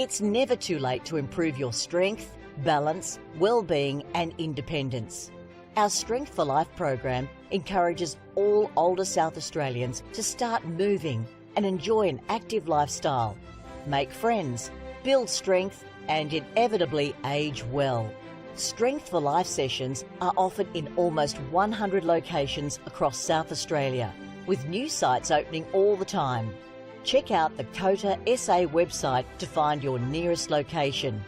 It's never too late to improve your strength, balance, well-being and independence. Our Strength for Life program encourages all older South Australians to start moving and enjoy an active lifestyle, make friends, build strength and inevitably age well. Strength for Life sessions are offered in almost 100 locations across South Australia, with new sites opening all the time. Check out the COTA.SA website to find your nearest location.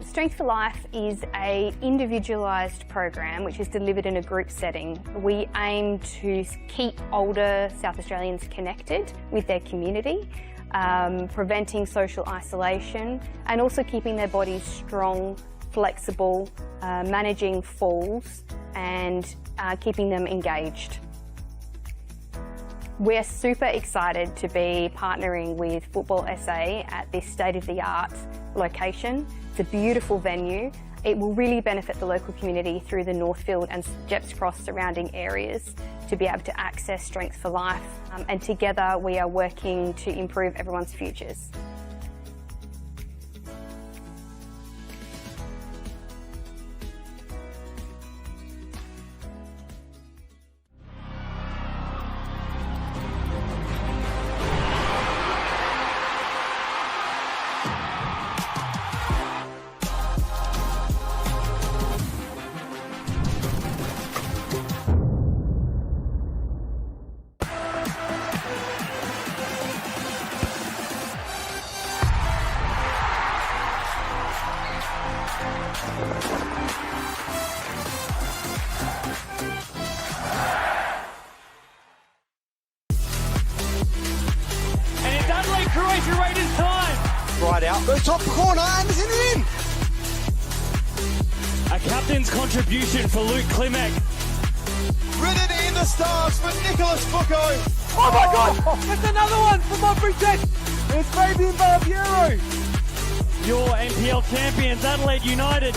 Strength for Life is an individualised program which is delivered in a group setting. We aim to keep older South Australians connected with their community, preventing social isolation and also keeping their bodies strong, flexible, managing falls and keeping them engaged. We're super excited to be partnering with Football SA at this state-of-the-art location. It's a beautiful venue. It will really benefit the local community through the Northfield and Jepps Cross surrounding areas to be able to access Strength for Life. And together we are working to improve everyone's futures. Goes top corner and is in! A captain's contribution for Luke Klimek. Ridden in the stars for Nicholas Bucco. Oh my God! That's another one for Modbury Tech. It's Fabian Barbiero. Your NPL champions, Adelaide United.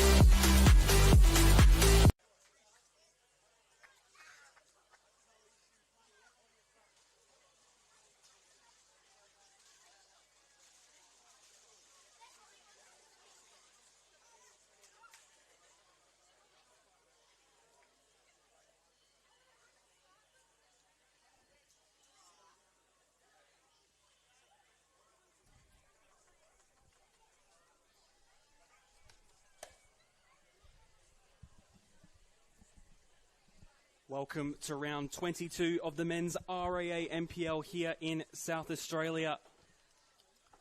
Welcome to round 22 of the men's RAA NPL here in South Australia.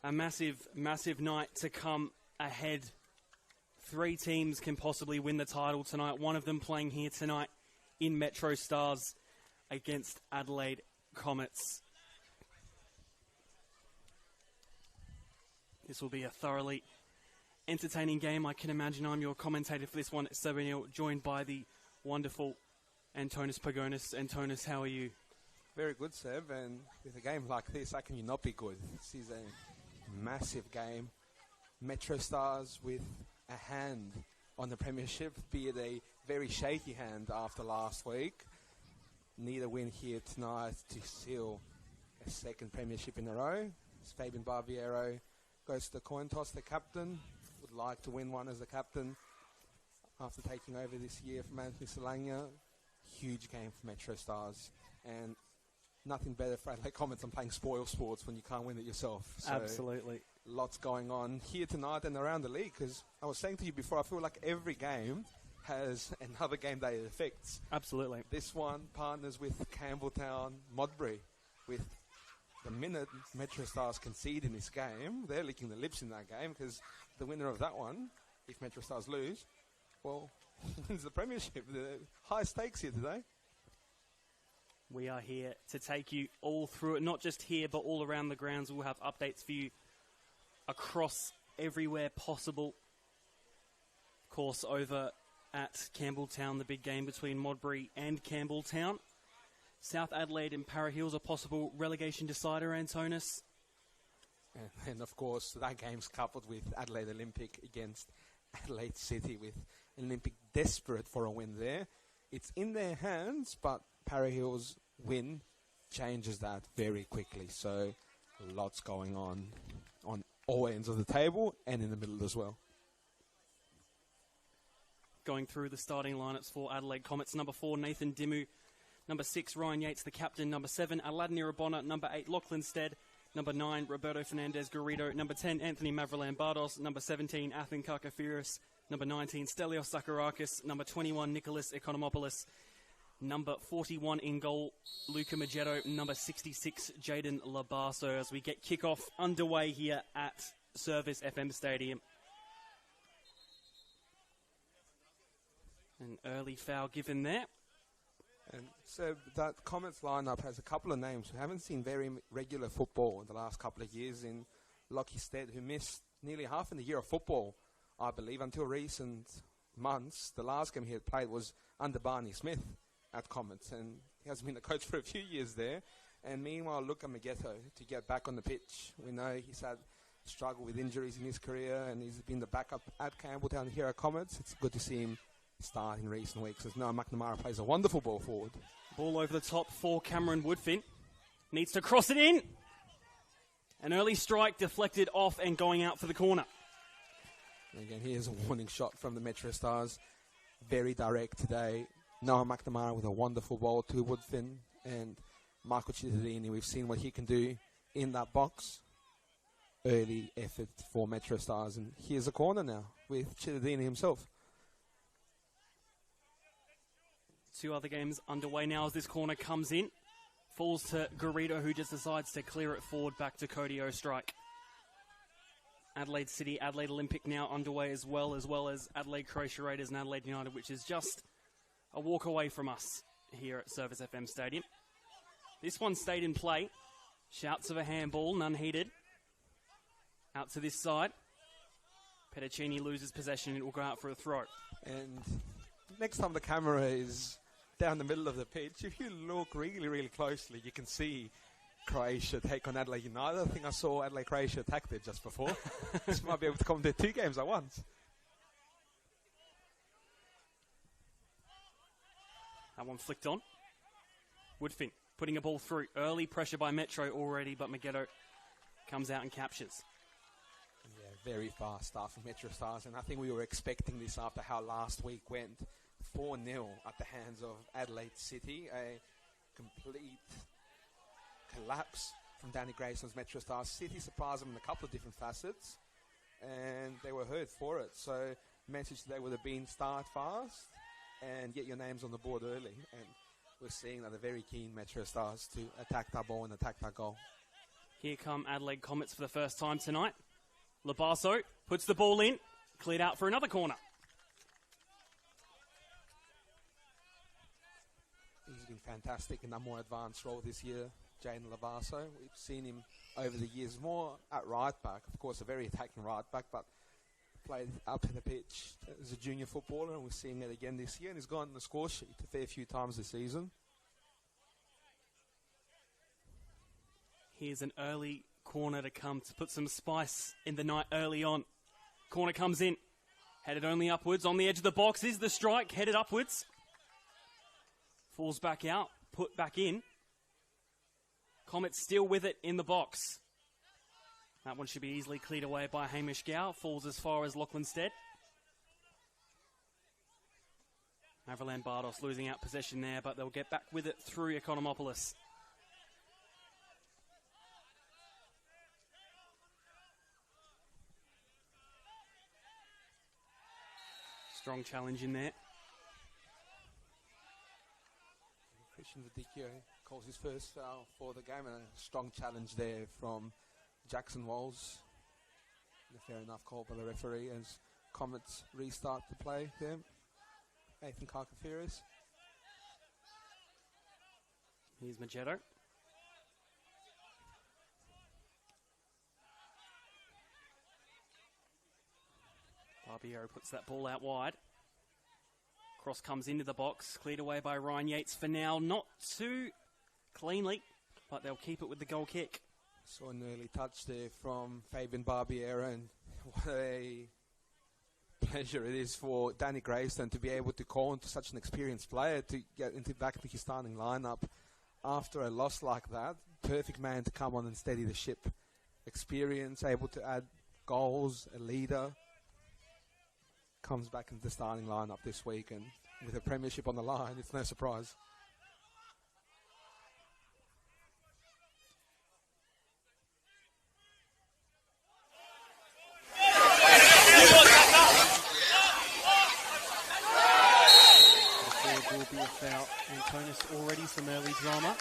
A massive, massive night to come ahead. 3 teams can possibly win the title tonight. One of them playing here tonight in MetroStars against Adelaide Comets. This will be a thoroughly entertaining game. I can imagine I'm your commentator for this one, Sabine, joined by the wonderful Antonis Pagonis. Antonis, how are you? Very good, Seb, and with a game like this, how can you not be good? This is a massive game. MetroStars with a hand on the premiership, be it a very shaky hand after last week. Need a win here tonight to seal a second premiership in a row. As Fabian Barbiero goes to the coin toss, the captain would like to win one as the captain after taking over this year from Anthony Salanga. Huge game for MetroStars, and nothing better for Adelaide Comets than playing spoil sports when you can't win it yourself. So absolutely. Lots going on here tonight and around the league, because I was saying to you before, I feel like every game has another game that it affects. Absolutely. This one partners with Campbelltown, Modbury. With the minute MetroStars concede in this game, they're licking their lips in that game, because the winner of that one, if MetroStars lose, well, wins the premiership. The high stakes here today. We are here to take you all through it, not just here, but all around the grounds. We'll have updates for you across everywhere possible. Of course, over at Campbelltown, the big game between Modbury and Campbelltown. South Adelaide and Para Hills, a possible relegation decider, Antonis. And of course, that game's coupled with Adelaide Olympic against Adelaide City, with Olympic desperate for a win there. It's in their hands, but Para Hills win changes that very quickly. So lots going on all ends of the table and in the middle as well. Going through the starting lineups for Adelaide Comets. Number 4, Nathan Dimu. Number 6, Ryan Yates, the captain. Number 7, Aladdin Irabona. Number 8, Lachlan Stead. Number 9, Roberto Fernandez Garrido. Number 10, Anthony Mavrilan Bardos. Number 17, Athen Karkafiris. Number 19, Stelios Sakarakis. Number 21, Nicholas Economopoulos. Number 41 in goal, Luca Magetto. Number 66, Jaden Labarso. As we get kickoff underway here at Service FM Stadium. An early foul given there. And so that Comets lineup has a couple of names who haven't seen very regular football in the last couple of years. In Lockie Stead, who missed nearly half in the year of football, I believe, until recent months. The last game he had played was under Barney Smith at Comets, and he has been the coach for a few years there. And meanwhile, Luca Magetto to get back on the pitch. We know he's had struggle with injuries in his career, and he's been the backup at Campbelltown here at Comets. It's good to see him start in recent weeks, as Noah McNamara plays a wonderful ball forward. Ball over the top for Cameron Woodfin. Needs to cross it in. An early strike deflected off and going out for the corner. And again, here's a warning shot from the MetroStars. Very direct today. Noah McNamara with a wonderful ball to Woodfin, and Marco Cittadini. We've seen what he can do in that box. Early effort for MetroStars, and here's a corner now with Cittadini himself. 2 other games underway now as this corner comes in. Falls to Garrido, who just decides to clear it forward back to Cody O'Strike. Adelaide City, Adelaide Olympic now underway as well as Adelaide Croatia Raiders and Adelaide United, which is just a walk away from us here at Service FM Stadium. This one stayed in play. Shouts of a handball, none heeded. Out to this side. Petticini loses possession and it will go out for a throw. And next time the camera is down the middle of the pitch, if you look really, really closely, you can see Croatia take on Adelaide United. I think I saw Adelaide Croatia attack there just before. This might be able to commentate 2 games at once. That one flicked on. Woodfin putting a ball through. Early pressure by Metro already, but Magetto comes out and captures. Yeah, very fast start from MetroStars, and I think we were expecting this after how last week went. 4-0 at the hands of Adelaide City. A complete collapse from Danny Grayson's MetroStars. City surprised them in a couple of different facets, and they were heard for it. So message today would have been start fast and get your names on the board early. And we're seeing that they're very keen, MetroStars, to attack that ball and attack that goal. Here come Adelaide Comets for the first time tonight. Labarso puts the ball in, cleared out for another corner. He's been fantastic in a more advanced role this year, Jaden Labarso. We've seen him over the years more at right back. Of course, a very attacking right back, but played up in the pitch as a junior footballer, and we're seeing it again this year, and he's gone on the score sheet a fair few times this season. Here's an early corner to come to put some spice in the night early on. Corner comes in, headed only upwards. On the edge of the box is the strike, headed upwards. Falls back out, put back in. Comets still with it in the box. That one should be easily cleared away by Hamish Gow. Falls as far as Lachlan Stead. Mavrilan Bardos losing out possession there, but they'll get back with it through Economopoulos. Strong challenge in there. Christian Vidicchio calls his first foul for the game, and a strong challenge there from Jackson Walls. A fair enough call by the referee as Comets restart the play there. Nathan Karkafiris. Here's Magetto. Barbiero puts that ball out wide. Cross comes into the box, cleared away by Ryan Yates for now. Not too cleanly, but they'll keep it with the goal kick. Saw an early touch there from Fabian Barbiero, and what a pleasure it is for Danny Grayson to be able to call into such an experienced player to get back into his starting lineup after a loss like that, perfect man to come on and steady the ship. Experience, able to add goals, a leader. Comes back into the starting lineup this week, and with a premiership on the line, it's no surprise. Will be a foul. Antonis already some early drama.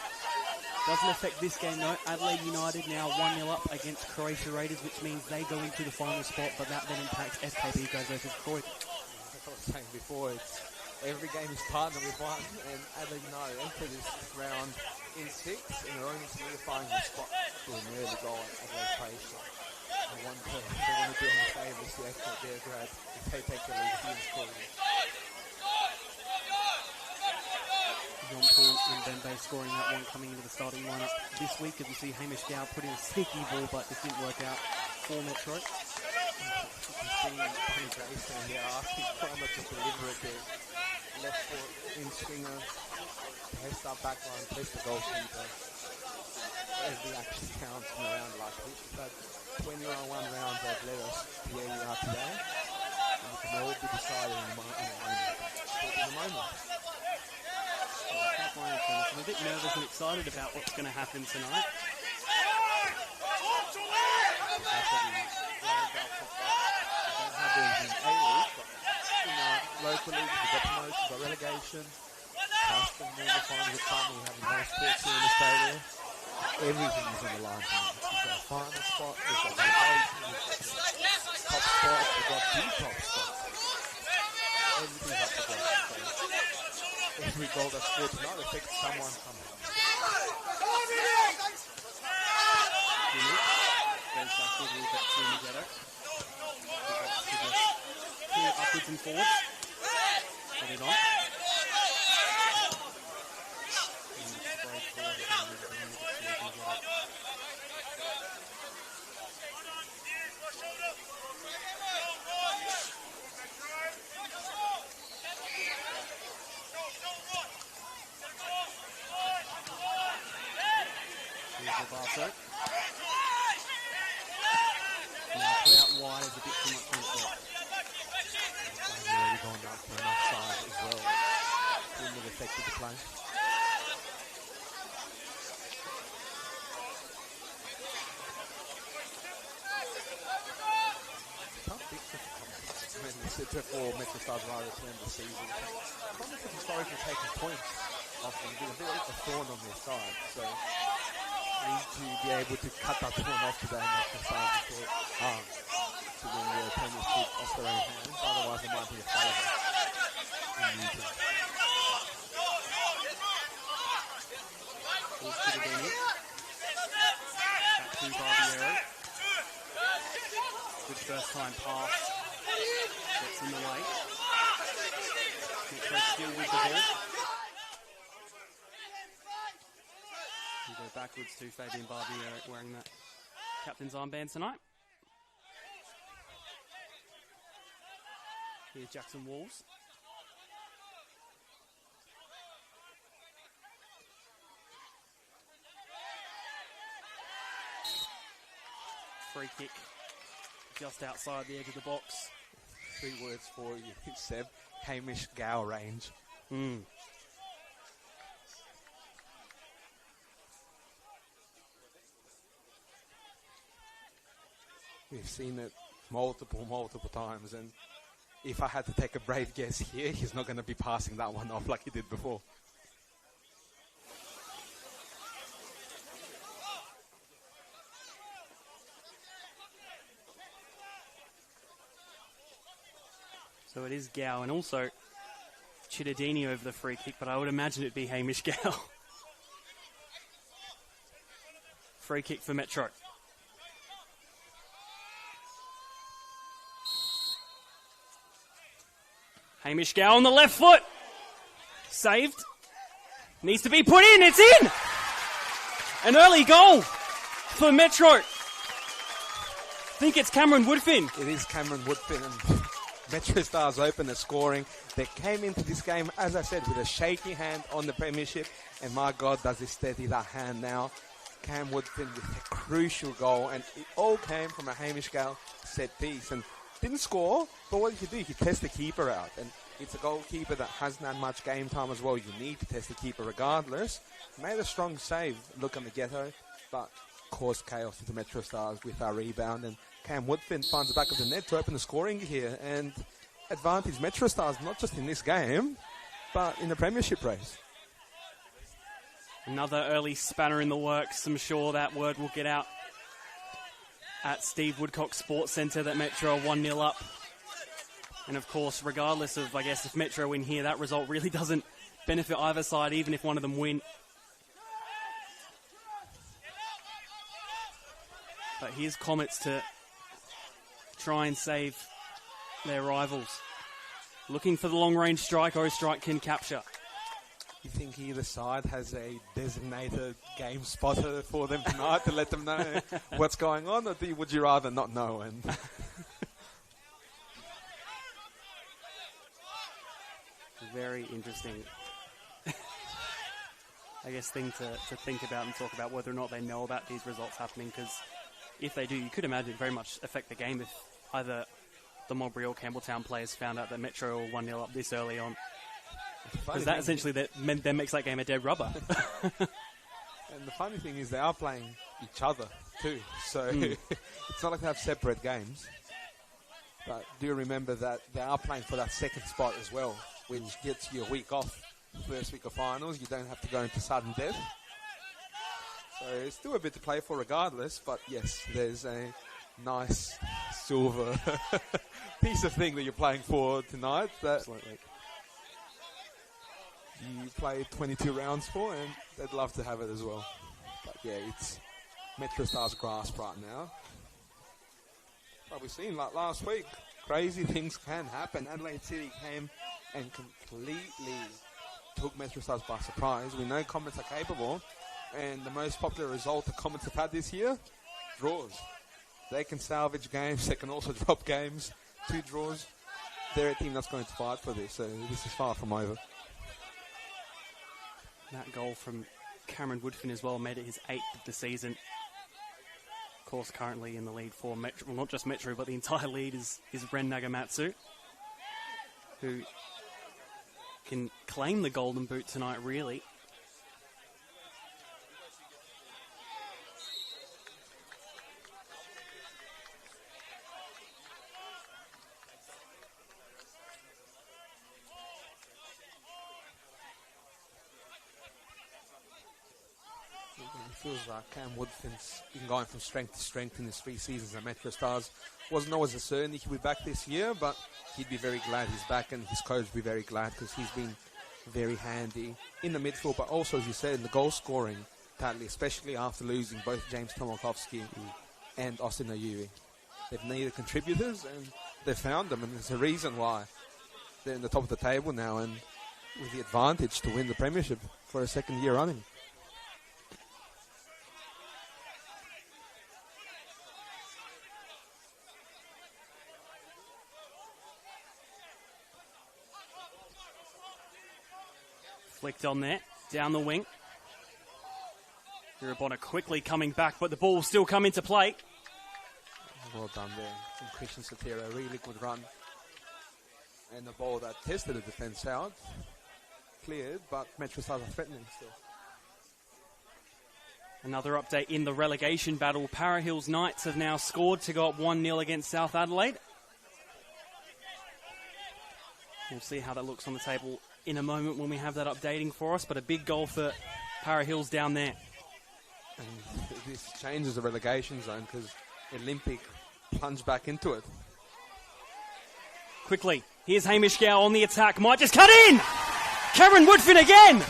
Doesn't affect this game though. Adelaide United now 1-0 up against Croatia Raiders, which means they go into the final spot, but that then impacts FKB goes versus Croatia. As I was saying before, every game is partnered with one, and Adelaide United enter this round in 6, and they're only solidifying the spot to an early goal at Adelaide Croatia. I wonder if they want to do them a favour to FK Beograd if they take the lead here in scoring. John Paul and Bembe scoring that one coming into the starting lineup this week, as we see Hamish Gow put in a sneaky ball, but this didn't work out for Metro. You can see Tony Grayson here asking Farmer to deliver it there. Left foot in swinger, test our back line, test the goalkeeper. Every action counts in a round like this. We've had 21 rounds that have led us to where we are today, and we can all be decided in the moment. I'm a bit nervous and excited about what's going to happen tonight. Local leagues, we've got promotion, we've got relegation, custom, normal finals, we have no sports here in Australia. Everything is on the line tonight. We've got a final spot, we've got relegation, we've got top spots, we've got the top spots. Everything's up to go. Every goal that's scored tonight affects someone somehow. Goes back with a little bit to Magetto. Upwards and forwards. Put it on. Barso. Now put out wide is a bit too much on the clock. They've already gone up to enough side as well. Wouldn't have affected the play. Tough picture for Comets. I mean, we said before MetroStars right at the end of the season. Comets have historically taken points off them, been a bit of a thorn on their side. So need to be able to cut that thorn off today and MetroStars to win the premiership off their own hands. Otherwise, it might be a favour in Newton. Here's Chidadini. Back to Barbiero. Good first time pass. Gets in the way. Metro still with the ball. We go backwards to Fabian Barbiero wearing that captain's armband tonight. Here's Jackson Walls. Free kick just outside the edge of the box. 3 words for you, Seb. Hamish Gow range. We've seen it multiple times, and if I had to take a brave guess here, he's not going to be passing that one off like he did before. So it is Gow and also Chidadini over the free kick, but I would imagine it'd be Hamish Gow. Free kick for Metro. Hamish Gow on the left foot. Saved. Needs to be put in. It's in! An early goal for Metro. I think it's Cameron Woodfin. It is Cameron Woodfin, and MetroStars open the scoring. They came into this game, as I said, with a shaky hand on the premiership. And my God, does he steady that hand now. Cam Woodfin with a crucial goal. And it all came from a Hamish Gale set piece. And didn't score, but what you do, you test the keeper out. And it's a goalkeeper that hasn't had much game time as well. You need to test the keeper regardless. Made a strong save, look on the ghetto, but caused chaos to the MetroStars with our rebound. And Cam Woodfin finds the back of the net to open the scoring here. And advantage MetroStars, not just in this game, but in the premiership race. Another early spanner in the works. I'm sure that word will get out at Steve Woodcock Sports Centre that Metro are 1-0 up. And of course, regardless of, I guess, if Metro win here, that result really doesn't benefit either side, even if one of them win. But here's Comets to try and save their rivals. Looking for the long-range strike. Strike can capture. You think either side has a designated game spotter for them tonight to let them know what's going on, or would you rather not know? And very interesting, I guess, thing to think about and talk about, whether or not they know about these results happening, because if they do, you could imagine it very much affect the game if either the Modbury or Campbelltown players found out that Metro were 1-0 up this early on. Because that essentially then makes that game a dead rubber. And the funny thing is they are playing each other too. So it's not like they have separate games. But do remember that they are playing for that second spot as well, which gets you a week off. First week of finals, you don't have to go into sudden death. So it's still a bit to play for regardless. But yes, there's a nice silver piece of thing that you're playing for tonight. That Absolutely. You play 22 rounds for, and they'd love to have it as well. But yeah, it's MetroStars grasp right now. But we've seen, like last week, crazy things can happen. Adelaide City came and completely took MetroStars by surprise. We know Comets are capable, and the most popular result the Comets have had this year, draws. They can salvage games, they can also drop games. 2 draws. They're a team that's going to fight for this, so this is far from over. That goal from Cameron Woodfin as well made it his 8th of the season. Of course, currently in the lead for Metro, well, not just Metro, but the entire lead is Ren Nagamatsu, who can claim the golden boot tonight, really. It feels like Cam Woodfin's been going from strength to strength in his 3 seasons at MetroStars. Wasn't always a certainty he'd be back this year, but he'd be very glad he's back, and his coach would be very glad because he's been very handy in the midfield, but also, as you said, in the goal scoring tally, especially after losing both James Tomakovsky and Austin Oyui. They've needed contributors, and they've found them, and there's a reason why they're in the top of the table now and with the advantage to win the premiership for a second year running. Flicked on there, down the wing. Irabona quickly coming back, but the ball will still come into play. Well done there from Christian Satira, really good run. And the ball that tested the defence out, cleared, but MetroStars are threatening still. Another update in the relegation battle. Para Hills Knights have now scored to go up 1-0 against South Adelaide. We'll see how that looks on the table in a moment when we have that updating for us, but a big goal for Para Hills down there. And this changes the relegation zone because Olympic plunged back into it. Quickly, here's Hamish Gow on the attack, might just cut in! Cameron Woodfin again!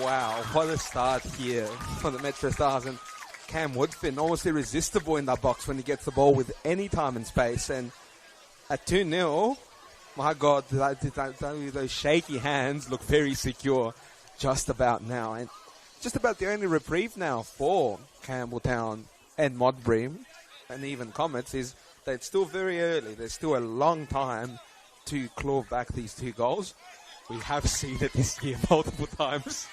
Wow, what a start here for the MetroStars, and Cam Woodfin almost irresistible in that box when he gets the ball with any time and space, and at 2-0, my God, those shaky hands look very secure just about now. And just about the only reprieve now for Campbelltown and Modbury and even Comets is they're still very early. There's still a long time to claw back these 2 goals. We have seen it this year multiple times.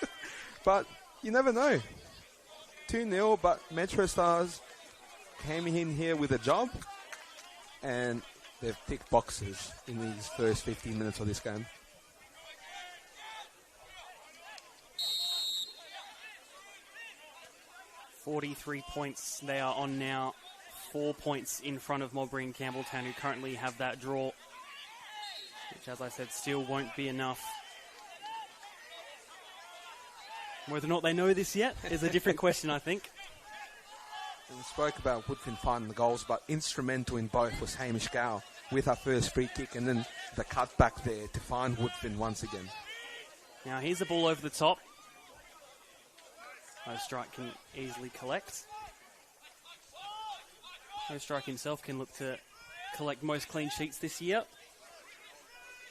But you never know. 2-0, but MetroStars came in here with a job, and they've ticked boxes in these first 15 minutes of this game. $43 points they are on now. 4 points in front of Modbury and Campbelltown, who currently have that draw, which, as I said, still won't be enough. Whether or not they know this yet is a different question, I think. We spoke about Woodfin finding the goals, but instrumental in both was Hamish Gow with our first free kick, and then the cut back there to find Woodfin once again. Now here's the ball over the top. Strike can easily collect. Strike himself can look to collect most clean sheets this year.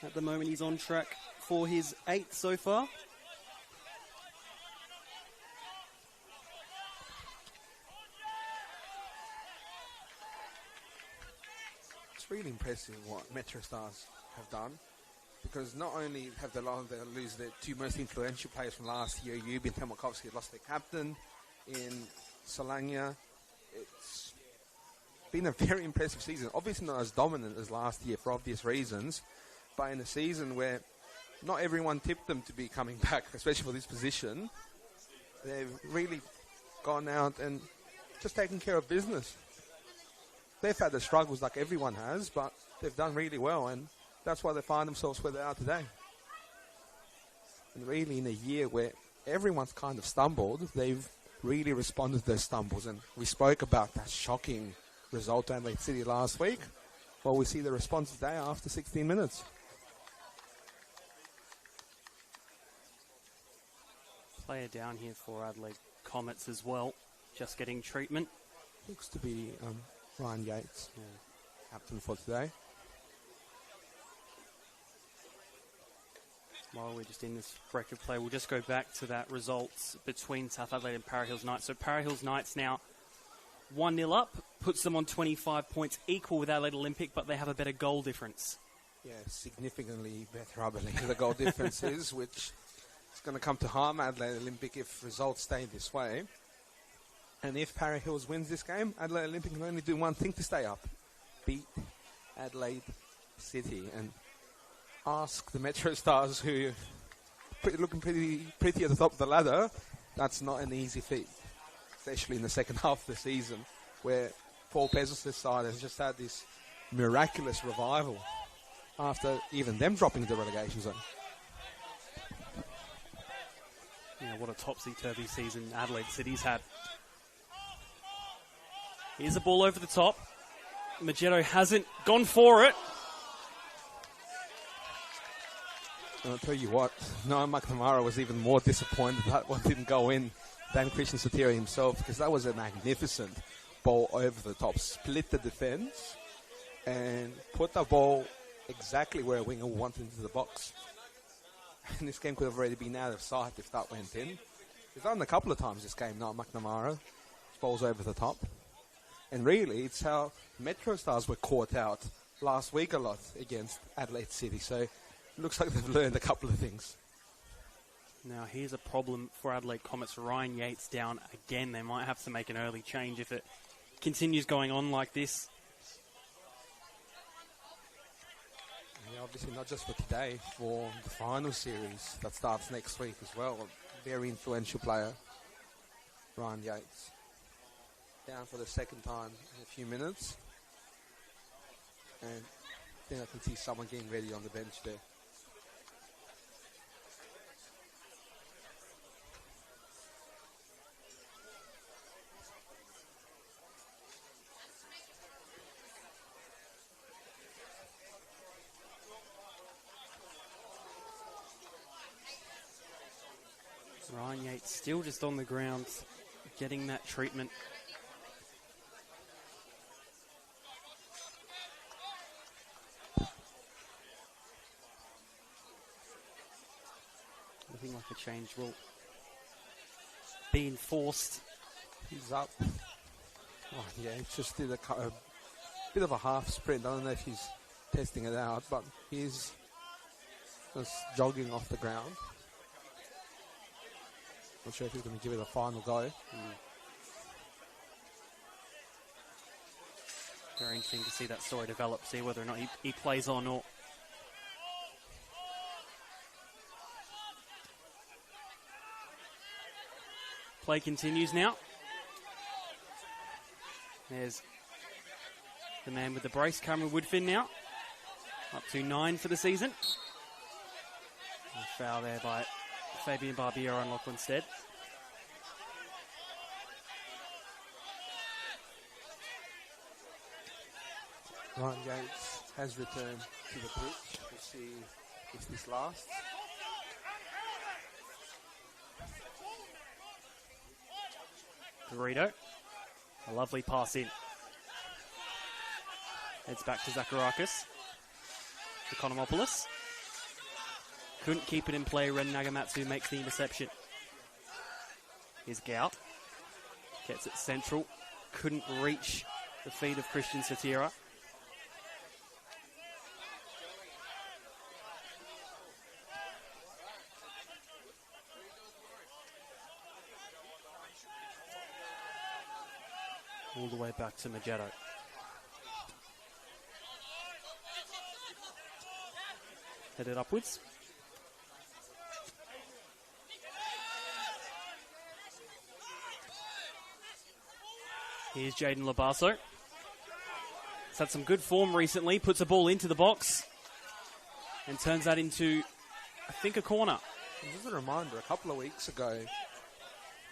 At the moment he's on track for his 8th so far. It's really impressive what MetroStars have done, because not only have they lose their 2 most influential players from last year, Yubi and Temokovsky lost their captain in Solania. It's been a very impressive season. Obviously not as dominant as last year for obvious reasons, but in a season where not everyone tipped them to be coming back, especially for this position, they've really gone out and just taken care of business. They've had the struggles like everyone has, but they've done really well, and that's why they find themselves where they are today. And really in a year where everyone's kind of stumbled, they've really responded to those stumbles. And we spoke about that shocking result to Adelaide City last week. Well, we see the response today after 16 minutes. Player down here for Adelaide Comets as well, just getting treatment. Looks to be Ryan Yates, captain for today. While we're just in this break of play, we'll just go back to that results between South Adelaide and Para Hills Knights. So Para Hills Knights now 1-0 up, puts them on 25 points, equal with Adelaide Olympic, but they have a better goal difference. Yeah, significantly better, I believe, the goal difference is, which is going to come to harm Adelaide Olympic if results stay this way. And if Para Hills wins this game, Adelaide Olympic can only do one thing to stay up: beat Adelaide City. And ask the MetroStars, who looking pretty at the top of the ladder, that's not an easy feat, especially in the second half of the season, where Paul Pezos' side has just had this miraculous revival after even them dropping the relegation zone. Yeah, what a topsy-turvy season Adelaide City's had. Here's a ball over the top. Magetto hasn't gone for it. And I'll tell you what, Noah McNamara was even more disappointed that one didn't go in than Christian Satiri himself, because that was a magnificent ball over the top. Split the defense and put the ball exactly where a winger wanted into the box. And this game could have already been out of sight if that went in. He's done a couple of times this game, Noah McNamara. Balls over the top. And really, it's how MetroStars were caught out last week a lot against Adelaide City. So it looks like they've learned a couple of things. Now here's a problem for Adelaide Comets. Ryan Yates down again. They might have to make an early change if it continues going on like this. Yeah, obviously not just for today, for the final series that starts next week as well. A very influential player, Ryan Yates. Down for the second time in a few minutes. And then I can see someone getting ready on the bench there. Ryan Yates still just on the ground, getting that treatment. Looking like a change will be enforced. He's up. Oh, yeah, he just did a bit of a half sprint. I don't know if he's testing it out, but he's just jogging off the ground. Not sure if he's going to give it a final go. Very interesting to see that story develop, see whether or not he plays on or... Play continues now. There's the man with the brace, Cameron Woodfin now. Up to 9 for the season. A foul there by Fabian Barbiero and Lachlan Stead. Ryan Yates has returned to the pitch. We'll see if this lasts. Dorito. A lovely pass in. Heads back to Zacharakis. Economopoulos. Couldn't keep it in play. Ren Nagamatsu makes the interception. Here's Gout. Gets it central. Couldn't reach the feet of Christian Satira. All the way back to Magetto. Headed upwards. Here's Jaden Labasso. He's had some good form recently. Puts a ball into the box. And turns that into, I think, a corner. Just a reminder, a couple of weeks ago,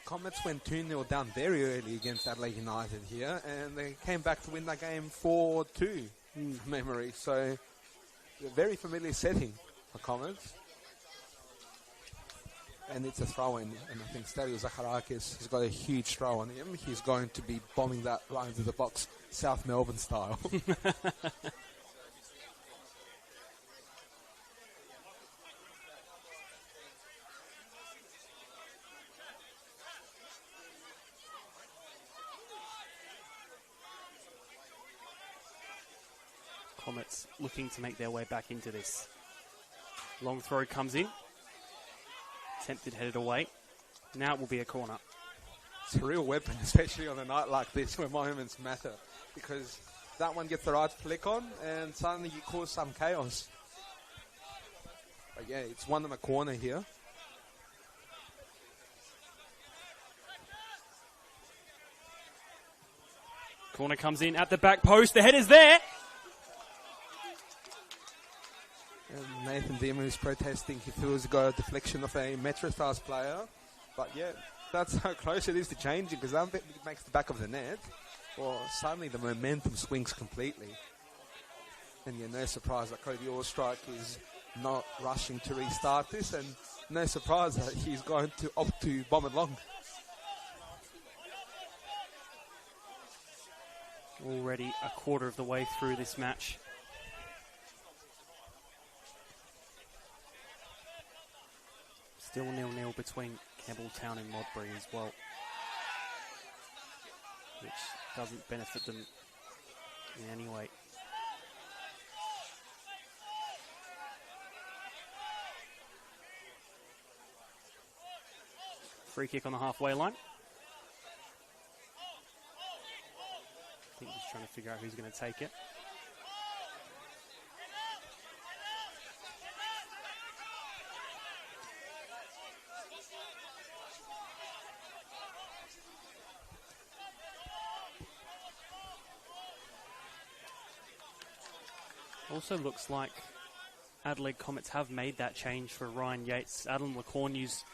Comets went 2-0 down very early against Adelaide United here, and they came back to win that game 4-2 from memory. So, a very familiar setting for Comets. And it's a throw-in, and I think Stelios Zacharakis has got a huge throw on him. He's going to be bombing that right into the box, South Melbourne style. Comets looking to make their way back into this. Long throw comes in. Attempted headed away. Now it will be a corner. It's a real weapon, especially on a night like this where moments matter. Because that one gets the right flick on and suddenly you cause some chaos. But yeah, it's won them a corner here. Corner comes in at the back post. The head is there. And Nathan Dimmer is protesting. He feels he got a deflection of a MetroStars player. But yeah, that's how close it is to changing, because that makes the back of the net. Well, suddenly the momentum swings completely. And yeah, no surprise that Cody Allstrike is not rushing to restart this, and no surprise that he's going to opt to bomb it long. Already a quarter of the way through this match. Still 0-0 between Campbelltown and Modbury as well, which doesn't benefit them in any way. Free kick on the halfway line. I think just trying to figure out who's going to take it. Also looks like Adelaide Comets have made that change for Ryan Yates. Adam Lacornu's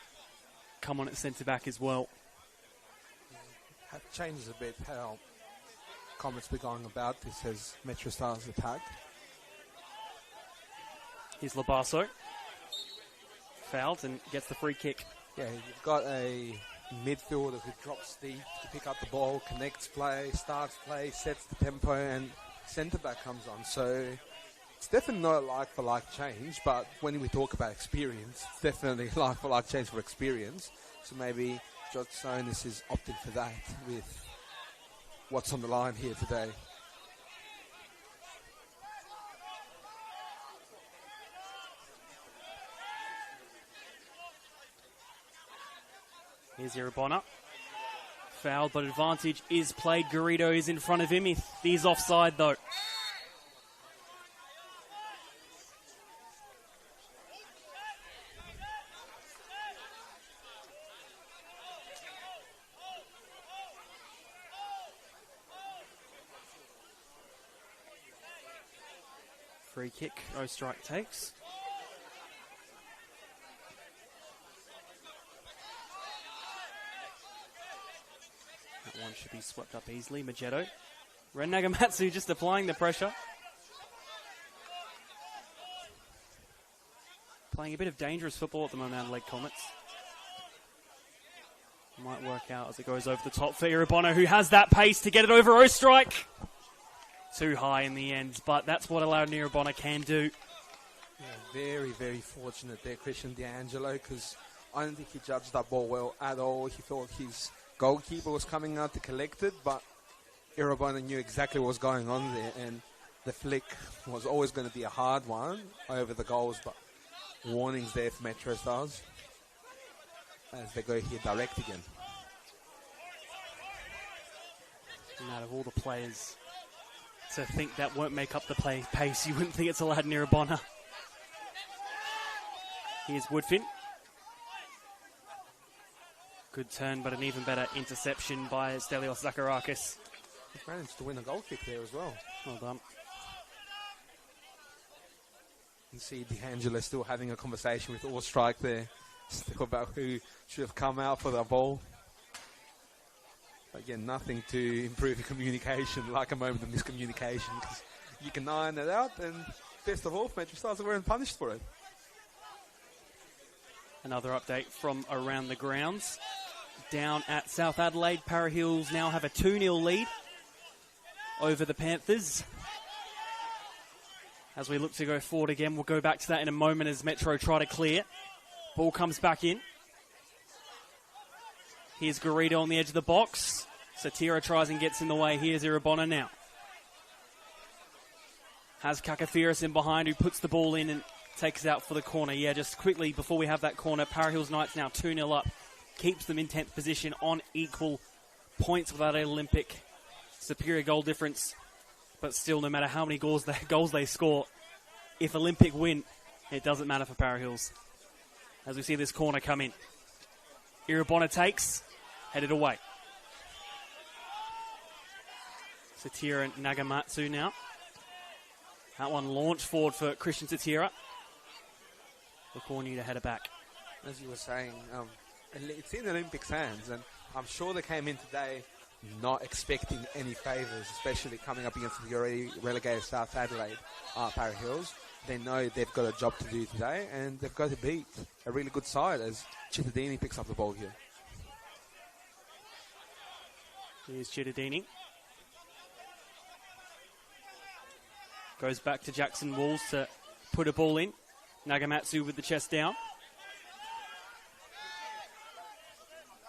come on at centre-back as well. It changes a bit how Comets be going about this as MetroStars attack. Here's Labasso. Fouled and gets the free kick. Yeah, you've got a midfielder who drops deep to pick up the ball, connects play, starts play, sets the tempo, and centre-back comes on. So it's definitely not a like-for-like change, but when we talk about experience, it's definitely a like-for-like change for experience. So maybe George Sonis is opting for that with what's on the line here today. Here's Irabona. Fouled, but advantage is played. Garrido is in front of him. He's offside, though. Free kick, no strike takes. That one should be swept up easily. Magetto. Ren Nagamatsu just applying the pressure. Playing a bit of dangerous football at the moment, Adelaide Comets. Might work out as it goes over the top for Irabona, who has that pace to get it over Ostrike. Too high in the end, but that's what allowed Irabona can do. Yeah, very, very fortunate there, Christian D'Angelo, because I don't think he judged that ball well at all. He thought his goalkeeper was coming out to collect it, but Irabona knew exactly what was going on there, and the flick was always going to be a hard one over the goals, but warnings there for MetroStars as they go here direct again. And out of all the players to think that won't make up the pace, you wouldn't think it's allowed near Irabona. Here's Woodfin. Good turn, but an even better interception by Stelios Zacharakis. He managed to win a goal kick there as well. Well done. You can see D'Angelo still having a conversation with Ostrike there, still about who should have come out for that ball. Again, nothing to improve your communication, like a moment of miscommunication, because you can iron it out, and best of all, MetroStars weren't punished for it. Another update from around the grounds. Down at South Adelaide, Para Hills now have a 2-0 lead over the Panthers. As we look to go forward again, we'll go back to that in a moment as Metro try to clear. Ball comes back in. Here's Garrido on the edge of the box. Satira tries and gets in the way. Here's Irabona now. Has Kakafiris in behind, who puts the ball in and takes it out for the corner. Yeah, just quickly before we have that corner, Para Hills Knights now 2-0 up. Keeps them in 10th position on equal points without an Olympic. Superior goal difference. But still, no matter how many goals they score, if Olympic win, it doesn't matter for Para Hills. As we see this corner come in. Irabona takes, headed away. Satira and Nagamatsu now. That one launched forward for Christian Satira. Lacornu to head it back. As you were saying, it's in the Olympics' hands, and I'm sure they came in today not expecting any favours, especially coming up against the already relegated South Adelaide Para Hills. They know they've got a job to do today, and they've got to beat a really good side as Cittadini picks up the ball here. Here's Cittadini. Goes back to Jackson Walls to put a ball in. Nagamatsu with the chest down.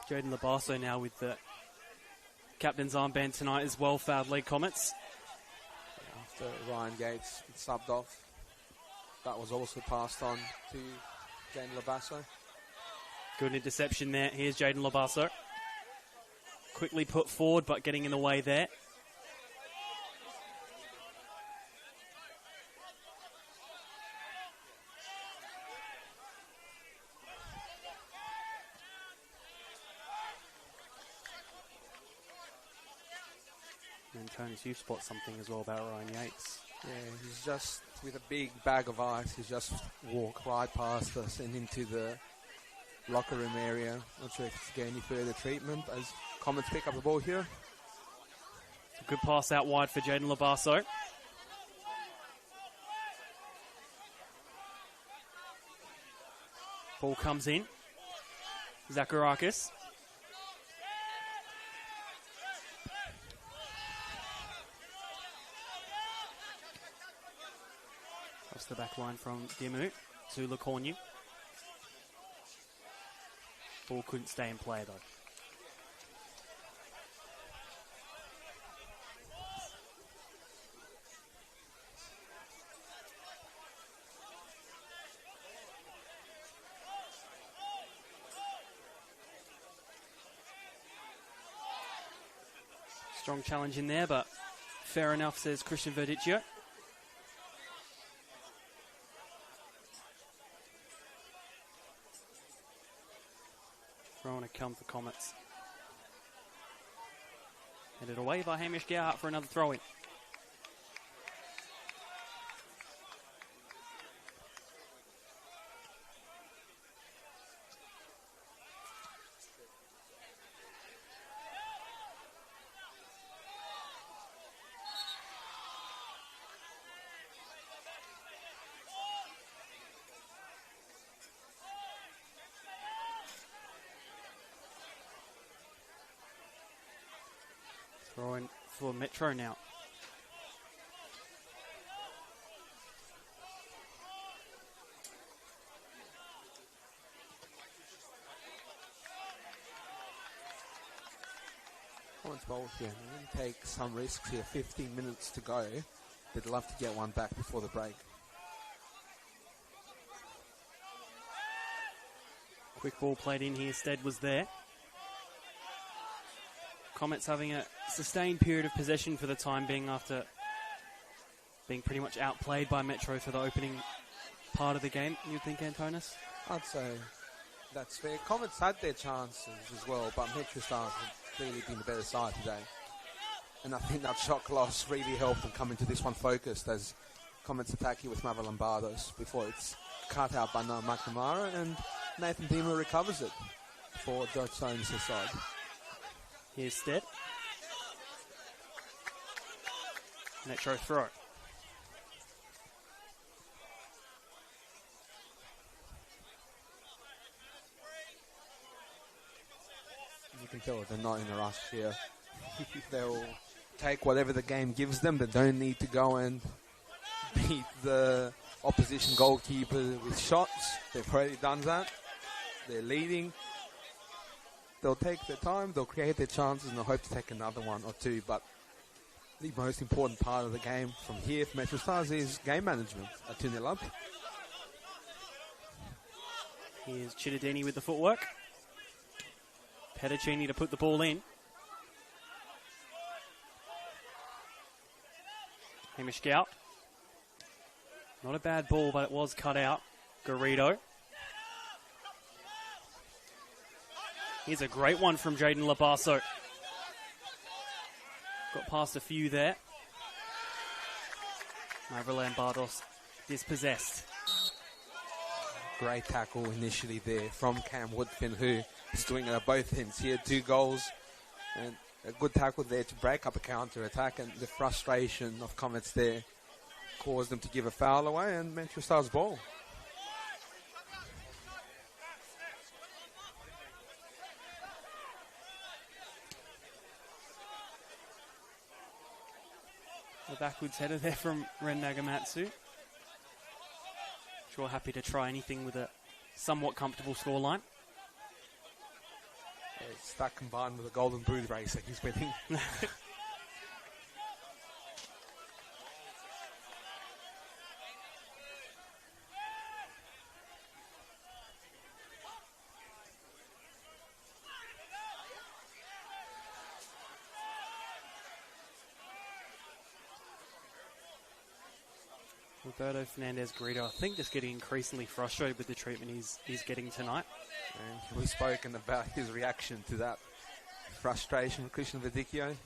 Jaden Labasso now with the captain's armband tonight as well for Adelaide Comets. After Ryan Gates subbed off, that was also passed on to Jaden Labasso. Good interception there. Here's Jaden Labasso. Quickly put forward, but getting in the way there. And Tony, you spot something as well about Ryan Yates. Yeah, he's just with a big bag of ice. He's just walked right past us and into the locker room area. Not sure if he's getting any further treatment as Comets pick up the ball here. It's a good pass out wide for Jaden Labasso. Ball comes in. Zacharakis. That's the back line from Dimu to Lacornu. Ball couldn't stay in play though. Strong challenge in there, but fair enough, says Christian Verdicchio. Throwing a come for Comets. Headed away by Hamish Gow for another throw-in. Throwing for Metro now. Comets bowl here. They're going to take some risks here. 15 minutes to go. They'd love to get one back before the break. Quick ball played in here. Stead was there. Comets having a sustained period of possession for the time being after being pretty much outplayed by Metro for the opening part of the game, you'd think, Antonis? I'd say that's fair. Comets had their chances as well, but MetroStars have clearly been the better side today. And I think that shock loss really helped them come into this one focused as Comets attack here with Mavrolambardos before it's cut out by Noah McNamara, and Nathan Deemer recovers it for Joe Stone's side. Here's Stead. Metro throw. You can tell they're not in a rush here. They'll take whatever the game gives them. They don't need to go and beat the opposition goalkeeper with shots. They've already done that. They're leading. They'll take their time, they'll create their chances, and they'll hope to take another one or two. But the most important part of the game from here for MetroStars is game management. A 2-0 up. Here's Chittadini with the footwork. Petticini to put the ball in. Hamish Gout. Not a bad ball, but it was cut out. Garrido. Here's a great one from Jaden Labasso. Got past a few there. Mavrolambardos dispossessed. Great tackle initially there from Cam Woodfin, who is doing it at both ends. He had 2 goals and a good tackle there to break up a counter-attack, and the frustration of Comets there caused them to give a foul away, and MetroStars ball. The backwards header there from Ren Nagamatsu. Sure happy to try anything with a somewhat comfortable scoreline. It's that combined with a golden boot race that he's winning. Roberto Fernandez-Garrido, I think, just getting increasingly frustrated with the treatment he's getting tonight. And we've spoken about his reaction to that frustration, Christian Verdicchio. And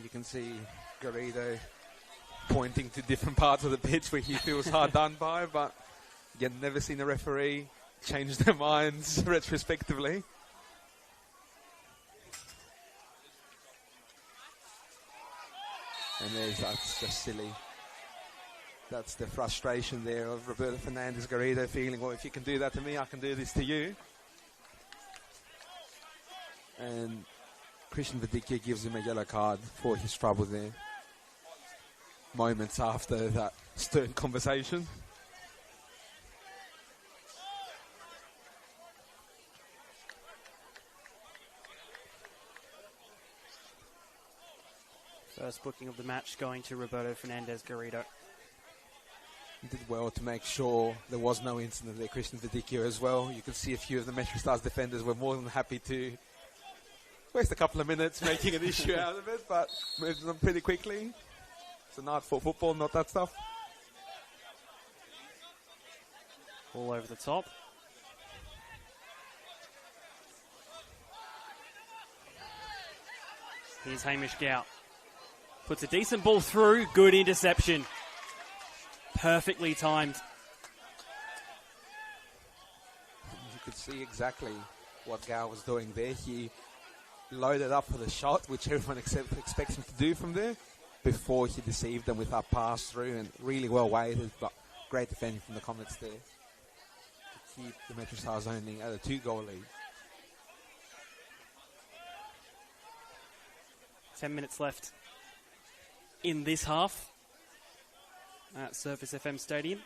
you can see Garrido pointing to different parts of the pitch where he feels hard done by, but you've never seen a referee change their minds retrospectively. And that's just silly. That's the frustration there of Roberto Fernandez-Garrido feeling, well, if you can do that to me, I can do this to you. And Christian Verdicchio gives him a yellow card for his trouble there. Moments after that stern conversation. First booking of the match going to Roberto Fernandez-Garrido. Did well to make sure there was no incident there, Christian Verdicchio as well. You could see a few of the MetroStars defenders were more than happy to waste a couple of minutes making an issue out of it, but moves them pretty quickly. It's a night for football, not that stuff. All over the top. Here's Hamish Gow. Puts a decent ball through. Good interception. Perfectly timed. You could see exactly what Gow was doing there. He loaded up for the shot, which everyone expects him to do from there, before he deceived them with that pass through, and really well weighted, but great defending from the Comets there to keep the MetroStars only at a 2-goal lead. 10 minutes left in this half at Surface FM Stadium.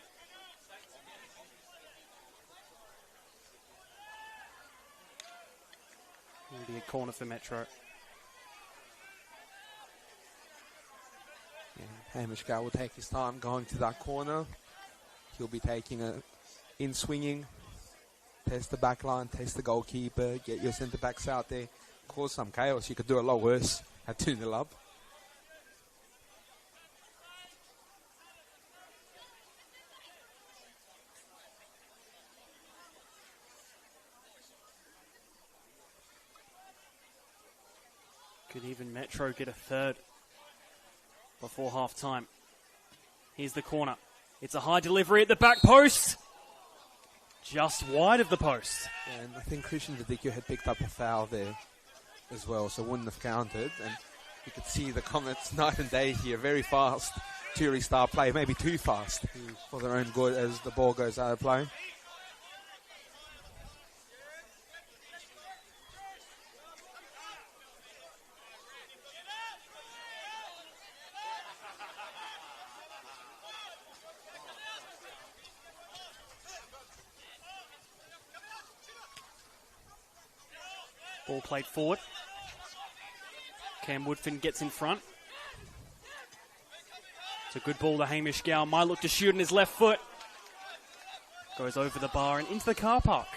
It'll be a corner for Metro. Yeah, Hamish Gow will take his time going to that corner. He'll be taking a in-swinging, test the back line, test the goalkeeper, get your centre-backs out there, cause some chaos. You could do a lot worse at 2-0 up. Could even Metro get a third before half-time. Here's the corner. It's a high delivery at the back post. Just wide of the post. Yeah, and I think Christian Vidicchio had picked up a foul there as well, so wouldn't have counted. And you could see the Comets night and day here, very fast to restart play, maybe too fast for their own good as the ball goes out of play. Ball played forward. Cam Woodfin gets in front. It's a good ball to Hamish Gow. Might look to shoot on his left foot. Goes over the bar and into the car park.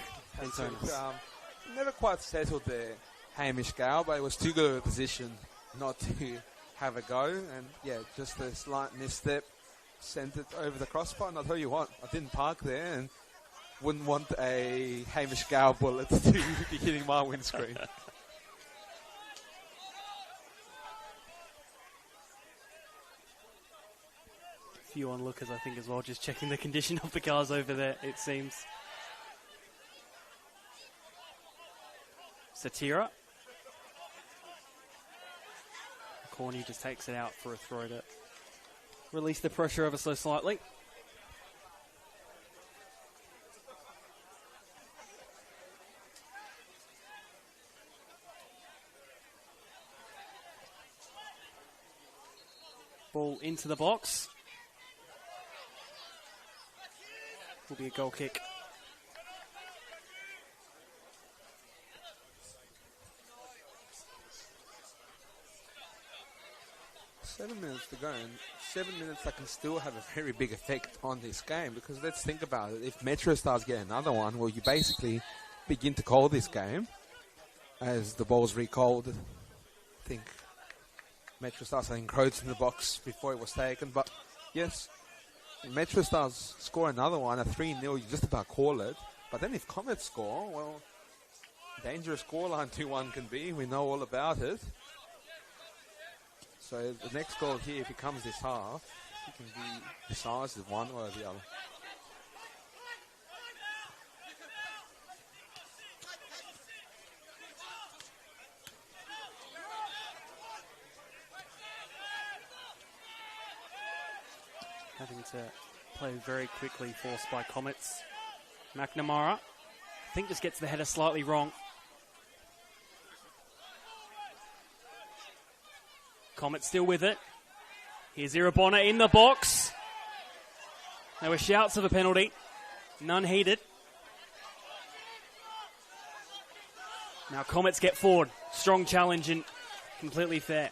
Never quite settled there, Hamish Gow, but it was too good of a position not to have a go. And yeah, just a slight misstep. Sent it over the crossbar. And I'll tell you what, I didn't park there and wouldn't want a Hamish Gow bullet to be hitting my windscreen. Few onlookers, I think, as well, just checking the condition of the cars over there, it seems. Satira. Corny just takes it out for a throw to release the pressure ever so slightly. Ball into the box. Will be a goal kick. Seven minutes to go, and 7 minutes that can still have a very big effect on this game, because let's think about it. If MetroStars get another one, well, you basically begin to call this game as the ball's recalled. I think MetroStars had encroached in the box before it was taken, but yes, MetroStars score another one, a 3-0, you just about call it. But then if Comets score, well, dangerous scoreline 2-1 can be. We know all about it. So the next goal here, if it comes this half, it can be decisive one or the other. Having to play very quickly, forced by Comets. McNamara, I think, just gets the header slightly wrong. Comets still with it. Here's Irabona in the box. There were shouts of a penalty. None heeded. Now Comets get forward. Strong challenge and completely fair.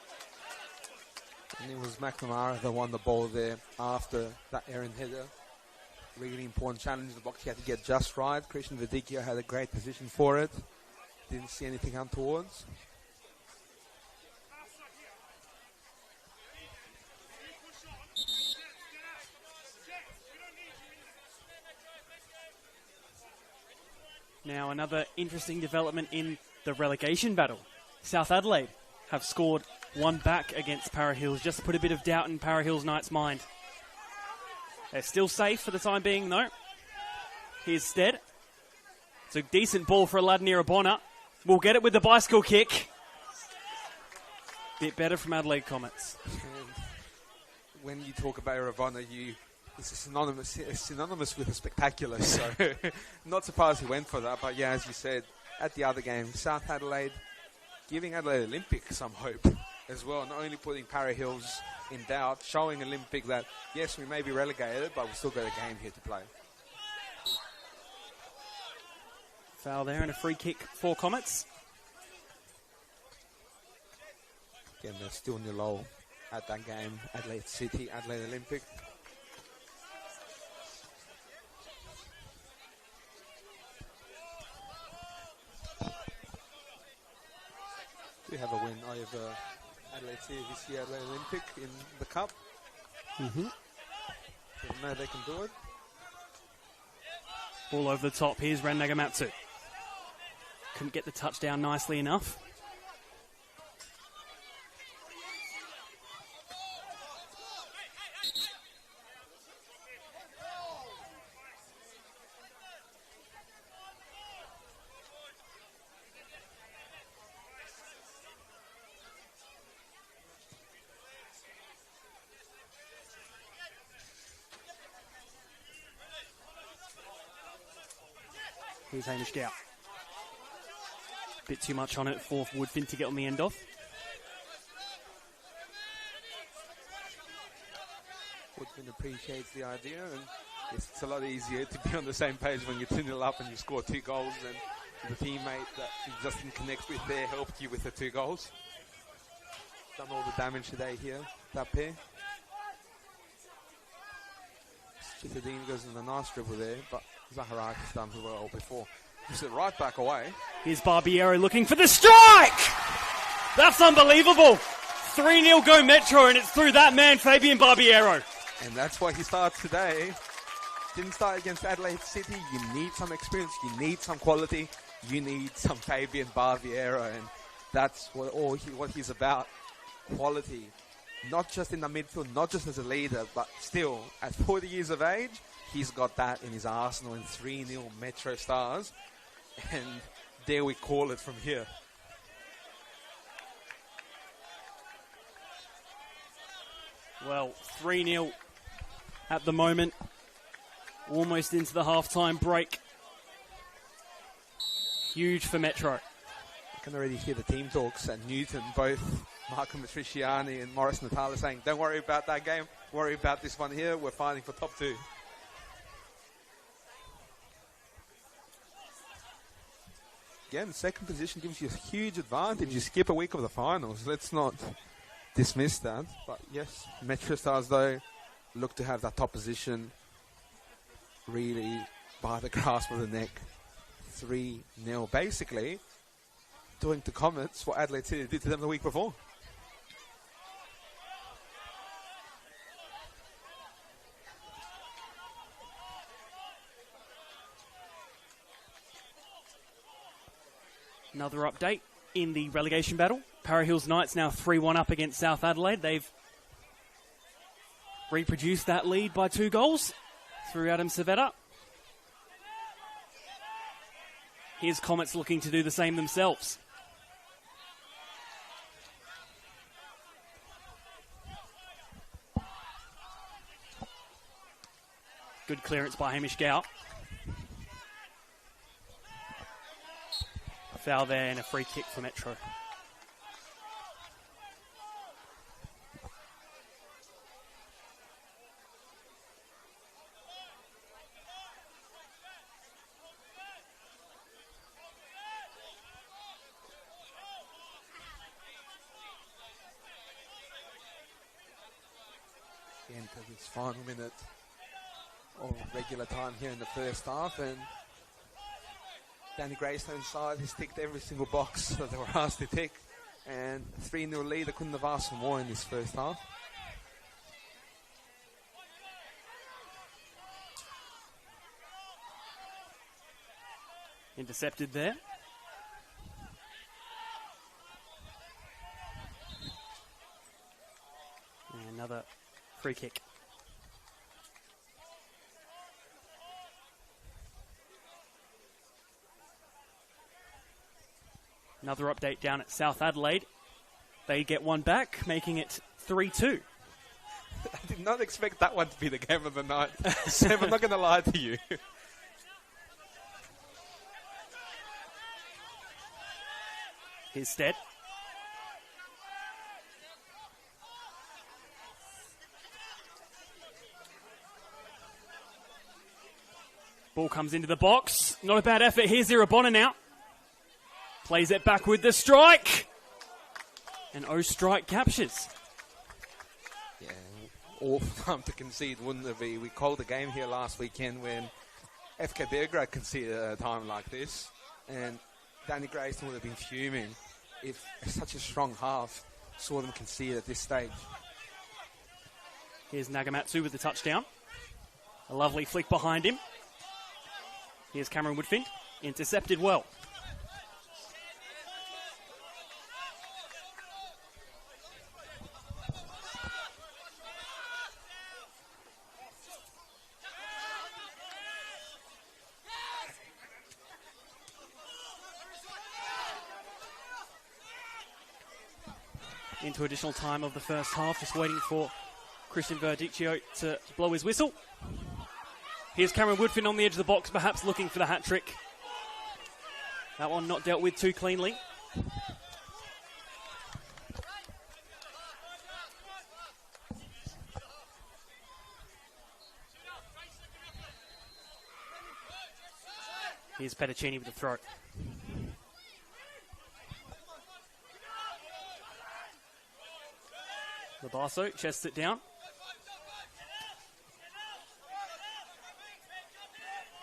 And it was McNamara that won the ball there after that errant header. Really important challenge in the box. He had to get just right. Christian Vidicchio had a great position for it. Didn't see anything untowards. Now another interesting development in the relegation battle. South Adelaide have scored one back against Para Hills, just to put a bit of doubt in Para Hills Knights' mind. They're still safe for the time being, though. Here's Stead. It's a decent ball for Aladdin Irabona. We'll get it with the bicycle kick. Bit better from Adelaide Comets. And when you talk about Irabona, it's synonymous with a spectacular. So not surprised he went for that. But yeah, as you said, at the other game, South Adelaide giving Adelaide Olympic some hope as well. Not only putting Para Hills in doubt, showing Olympic that, yes, we may be relegated, but we've still got a game here to play. Foul there and a free kick for Comets. Again, they're still nil low at that game. Adelaide City, Adelaide Olympic. We have a win over Adelaide City this year, Adelaide Olympic in the Cup. Mm-hmm. They know they can do it. Ball over the top. Here's Ren Nagamatsu. Couldn't get the touchdown nicely enough. Here's Hamish Gow. Bit too much on it for Woodfin to get on the end of. Woodfin appreciates the idea, and it's a lot easier to be on the same page when you're 2-0 up and you score 2 goals, and the teammate that you just didn't connect with there helped you with the 2 goals. Done all the damage today here, that pair. Chittadine goes in a nice dribble there, but Zaharakis done well before. Gives it right back away. Here's Barbiero looking for the strike! That's unbelievable! 3-0 go Metro, and it's through that man, Fabian Barbiero. And that's why he starts today. Didn't start against Adelaide City. You need some experience. You need some quality. You need some Fabian Barbiero, and that's what he's about. Quality. Not just in the midfield, not just as a leader, but still, at 40 years of age, he's got that in his arsenal in 3-0 MetroStars. And dare we call it from here. Well, 3-0 at the moment. Almost into the half-time break. Huge for Metro. I can already hear the team talks at Newton, both Marco Matriciani and Morris Natala saying, don't worry about that game, worry about this one here, we're fighting for top 2. Again, second position gives you a huge advantage. You skip a week of the finals. Let's not dismiss that. But yes, MetroStars, though, look to have that top position really by the grasp of the neck. 3-0. Basically, doing to Comets what Adelaide City did to them the week before. Another update in the relegation battle. Para Hills Knights now 3-1 up against South Adelaide. They've reproduced that lead by 2 goals through Adam Savetta. Here's Comets looking to do the same themselves. Good clearance by Hamish Gow. A foul there and a free kick for Metro. Into this final minute of regular time here in the first half, and Danny Greystone's side has ticked every single box that they were asked to tick, and 3-0 lead. They couldn't have asked for more in this first half. Intercepted there. And another free kick. Another update down at South Adelaide. They get one back, making it 3-2. I did not expect that one to be the game of the night. Sam, I'm not going to lie to you. Here's Stead. Ball comes into the box. Not a bad effort. Here's Irabona now. Plays it back with the strike. And O-Strike captures. Yeah, awful time to concede, wouldn't it be? We called the game here last weekend when FK Belgrade conceded at a time like this. And Danny Grayston would have been fuming if such a strong half saw them concede at this stage. Here's Nagamatsu with the touchdown. A lovely flick behind him. Here's Cameron Woodfin. Intercepted well. Into additional time of the first half, just waiting for Christian Verdicchio to blow his whistle. Here's Cameron Woodfin on the edge of the box, perhaps looking for the hat-trick. That one not dealt with too cleanly. Here's Petticini with the throw. Labasso chests it down.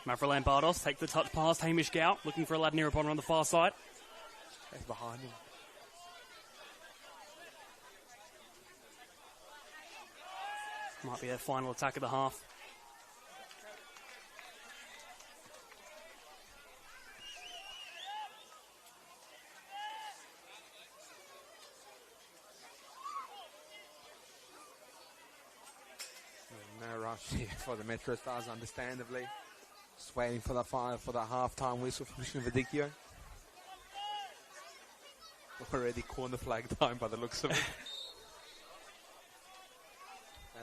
Mavrolan Bardos take the touch past Hamish Gow, looking for Aladdin Irabona on the far side. That's behind him. Might be their final attack of the half. No rush here for the MetroStars, understandably. Just waiting for the half-time whistle from Christian Verdicchio. Already corner flag time by the looks of it.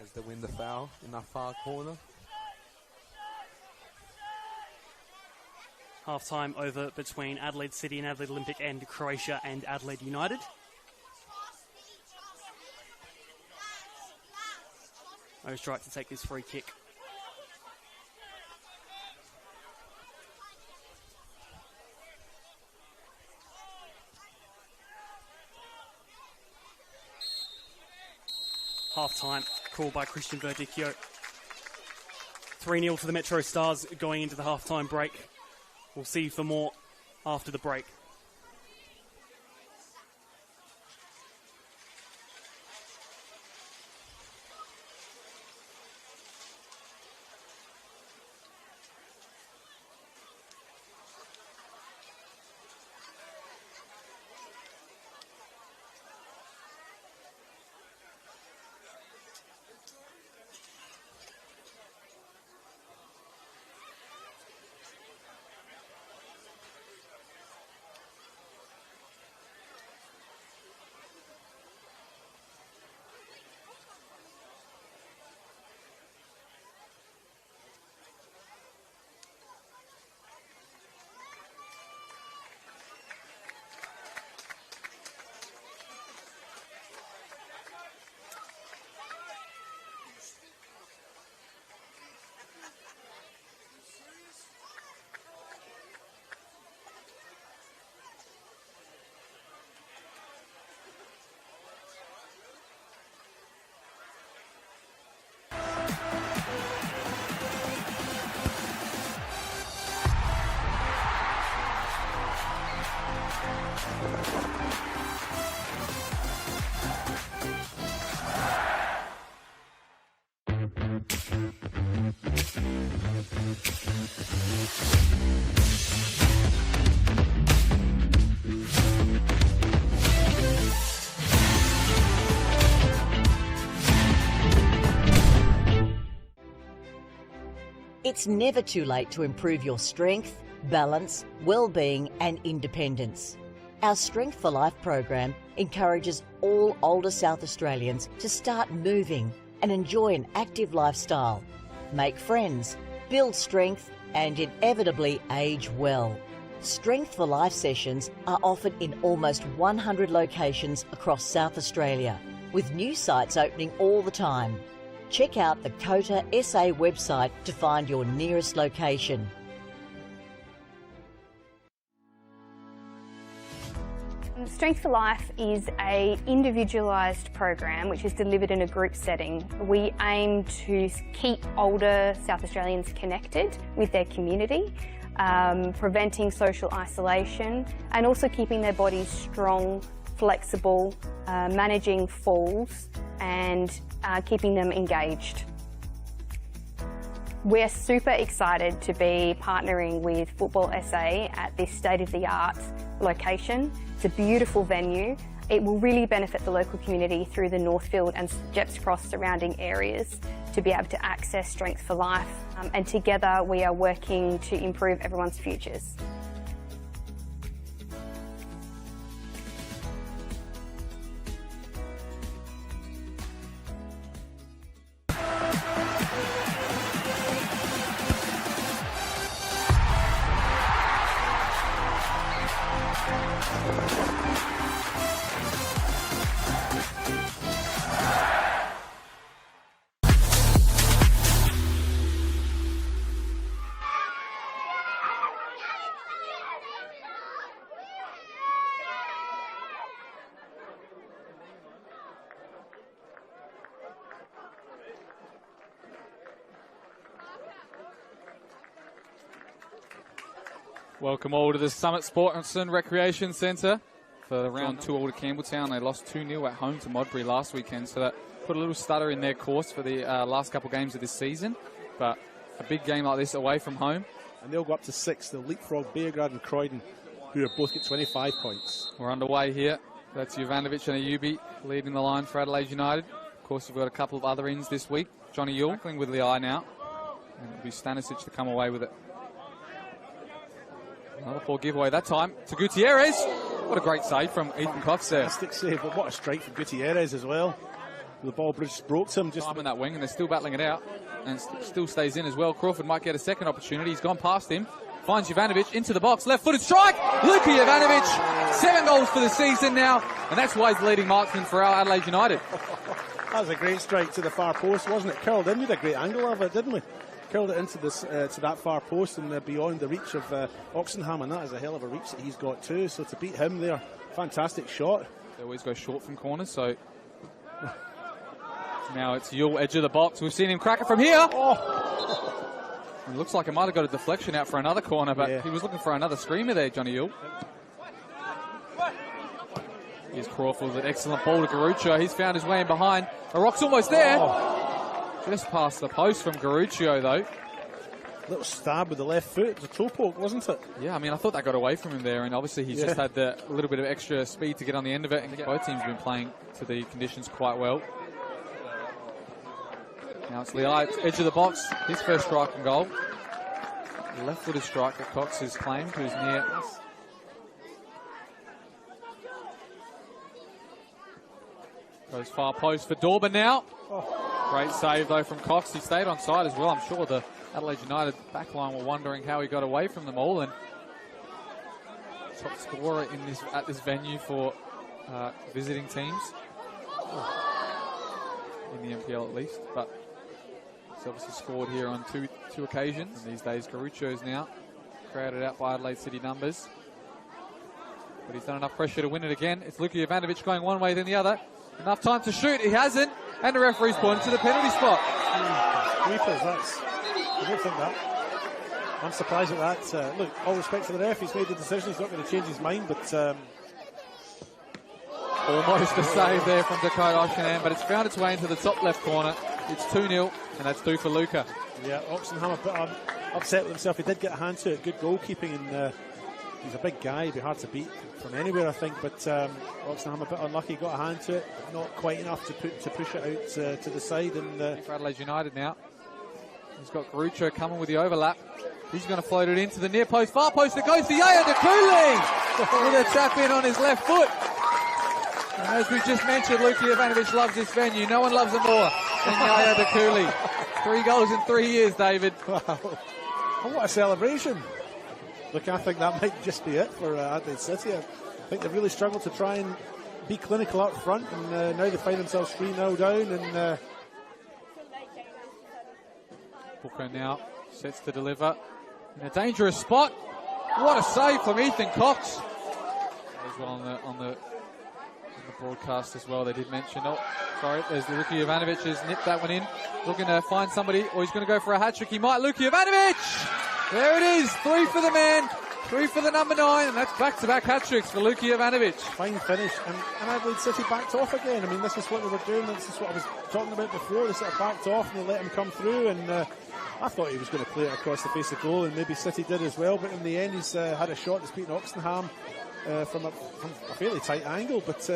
As they win the foul in that far corner. Half-time over between Adelaide City and Adelaide Olympic and Croatia and Adelaide United. O-Strike to take this free kick. Half-time call by Christian Verdicchio. 3-0 to the MetroStars going into the half-time break. We'll see for more after the break. It's never too late to improve your strength, balance, well-being and independence. Our Strength for Life program encourages all older South Australians to start moving and enjoy an active lifestyle, make friends, build strength and inevitably age well. Strength for Life sessions are offered in almost 100 locations across South Australia, with new sites opening all the time. Check out the COTA.SA website to find your nearest location. Strength for Life is an individualised program which is delivered in a group setting. We aim to keep older South Australians connected with their community, preventing social isolation and also keeping their bodies strong, flexible, managing falls and keeping them engaged. We're super excited to be partnering with Football SA at this state-of-the-art location. It's a beautiful venue. It will really benefit the local community through the Northfield and Jeps Cross surrounding areas to be able to access Strength for Life. And together we are working to improve everyone's futures. Welcome all to the Summit Sports and Recreation Centre for round 2 all to Campbelltown. They lost 2-0 at home to Modbury last weekend, so that put a little stutter in their course for the last couple of games of this season. But a big game like this away from home. And they'll go up to 6. They'll leapfrog Beargrad and Croydon, who have both got 25 points. We're underway here. That's Jovanovic and Ayubi leading the line for Adelaide United. Of course, we've got a couple of other ins this week. Johnny Yule tackling with the eye now. And it'll be Stanisic to come away with it. Another poor giveaway that time to Gutierrez. What a great save from Ethan Cox there. Fantastic save, but what a strike from Gutierrez as well. The ball just broke to him. Just time in that wing, and they're still battling it out. And still stays in as well. Crawford might get a second opportunity. He's gone past him. Finds Jovanovic into the box. Left-footed strike. Luka Jovanovic. 7 goals for the season now. And that's why he's the leading marksman for our Adelaide United. That was a great strike to the far post, wasn't it? Curled in. We had a great angle of it, didn't we? Curled it into this to that far post and beyond the reach of Oxenham, and that is a hell of a reach that he's got too. So to beat him there, fantastic shot. They always go short from corners, so now it's Yule, edge of the box. We've seen him crack it from here. Oh. It looks like it might have got a deflection out for another corner, but he was looking for another screamer there, Johnny Yule. Here's Crawford with an excellent ball to Garuccio. He's found his way in behind. The rock's almost there. Just past the post from Garuccio, though. Little stab with the left foot. It was a toe poke, wasn't it? Yeah, I mean, I thought that got away from him there, and obviously he's just had the little bit of extra speed to get on the end of it. And both teams have been playing to the conditions quite well. Now it's Leai, edge of the box. His first strike and goal. Left-footed strike that Cox has claimed, who's near. Goes far post for Dorban now. Great save, though, from Cox. He stayed on side as well. I'm sure the Adelaide United backline were wondering how he got away from them all. And top scorer at this venue for visiting teams. In the NPL at least. But he's obviously scored here on two occasions. And these days, Garuccio's now crowded out by Adelaide City numbers. But he's done enough pressure to win it again. It's Luka Jovanovic going one way then the other. Enough time to shoot. He hasn't. And the referee's pointed to the penalty spot. I don't think that. I'm surprised at that. Look, all respect for the ref. He's made the decision. He's not going to change his mind, but... almost a save there from Dakota Oxenham, but it's found its way into the top left corner. It's 2-0, and that's 2 for Luka. Yeah, Oxenham a bit upset with himself. He did get a hand to it. Good goalkeeping, and he's a big guy. He'd be hard to beat from anywhere, I think, but Oxenham a bit unlucky. Got a hand to it. Not quite enough to push it out to the side. And for Adelaide United now. He's got Garucho coming with the overlap. He's going to float it into the near post, far post. It goes to Yaya Dakuli with a tap in on his left foot. And as we just mentioned, Luka Jovanovic loves this venue. No one loves him more than Yaya Dakuli. 3 goals in 3 years, David. Wow. Oh, what a celebration. Look, I think that might just be it for Adelaide City. I think they've really struggled to try and be clinical up front, and now they find themselves 3-0 down. And Booker now sets to deliver in a dangerous spot. What a save from Ethan Cox. As well on the broadcast as well, they did mention. Oh, sorry, there's Luka Jovanovic has nipped that one in. Looking to find somebody, or he's going to go for a hat-trick. He might. Luka Jovanovic! There it is, 3 for the man, 3 for the number 9, and that's back-to-back hat-tricks for Luka Jovanovic. Fine finish, and Adelaide City backed off again. I mean, this is what they were doing, this is what I was talking about before. They sort of backed off and they let him come through, and I thought he was going to play it across the face of goal, and maybe City did as well, but in the end he's had a shot that's beaten Oxenham from a fairly tight angle, but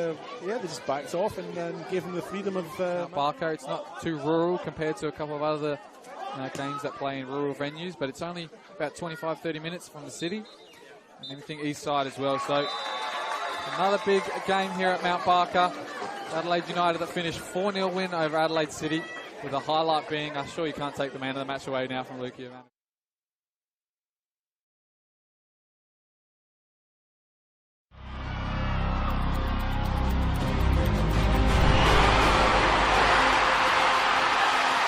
yeah, they just backed off and gave him the freedom of... Barker, it's not too rural compared to a couple of other games that play in rural venues, but it's only about 25-30 minutes from the city, and anything east side as well. So another big game here at Mount Barker. Adelaide United that finished 4-0 win over Adelaide City, with the highlight being, I'm sure you can't take the man of the match away now from Luka Jovanovic.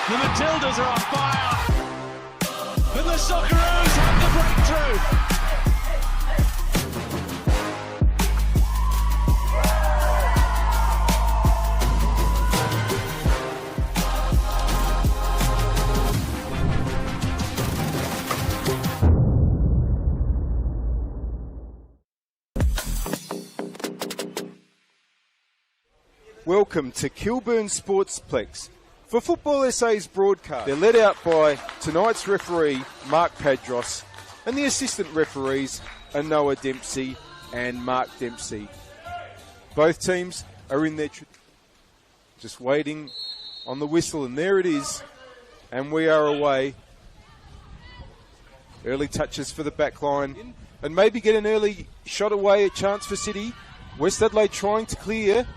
The Matildas are on fire, and the Socceroos have the breakthrough. Welcome to Kilburn Sportsplex. For Football SA's broadcast, they're led out by tonight's referee, Mark Padros, and the assistant referees are Noah Dempsey and Mark Dempsey. Both teams are in their... just waiting on the whistle, and there it is, and we are away. Early touches for the back line, and maybe get an early shot away, a chance for City. West Adelaide trying to clear.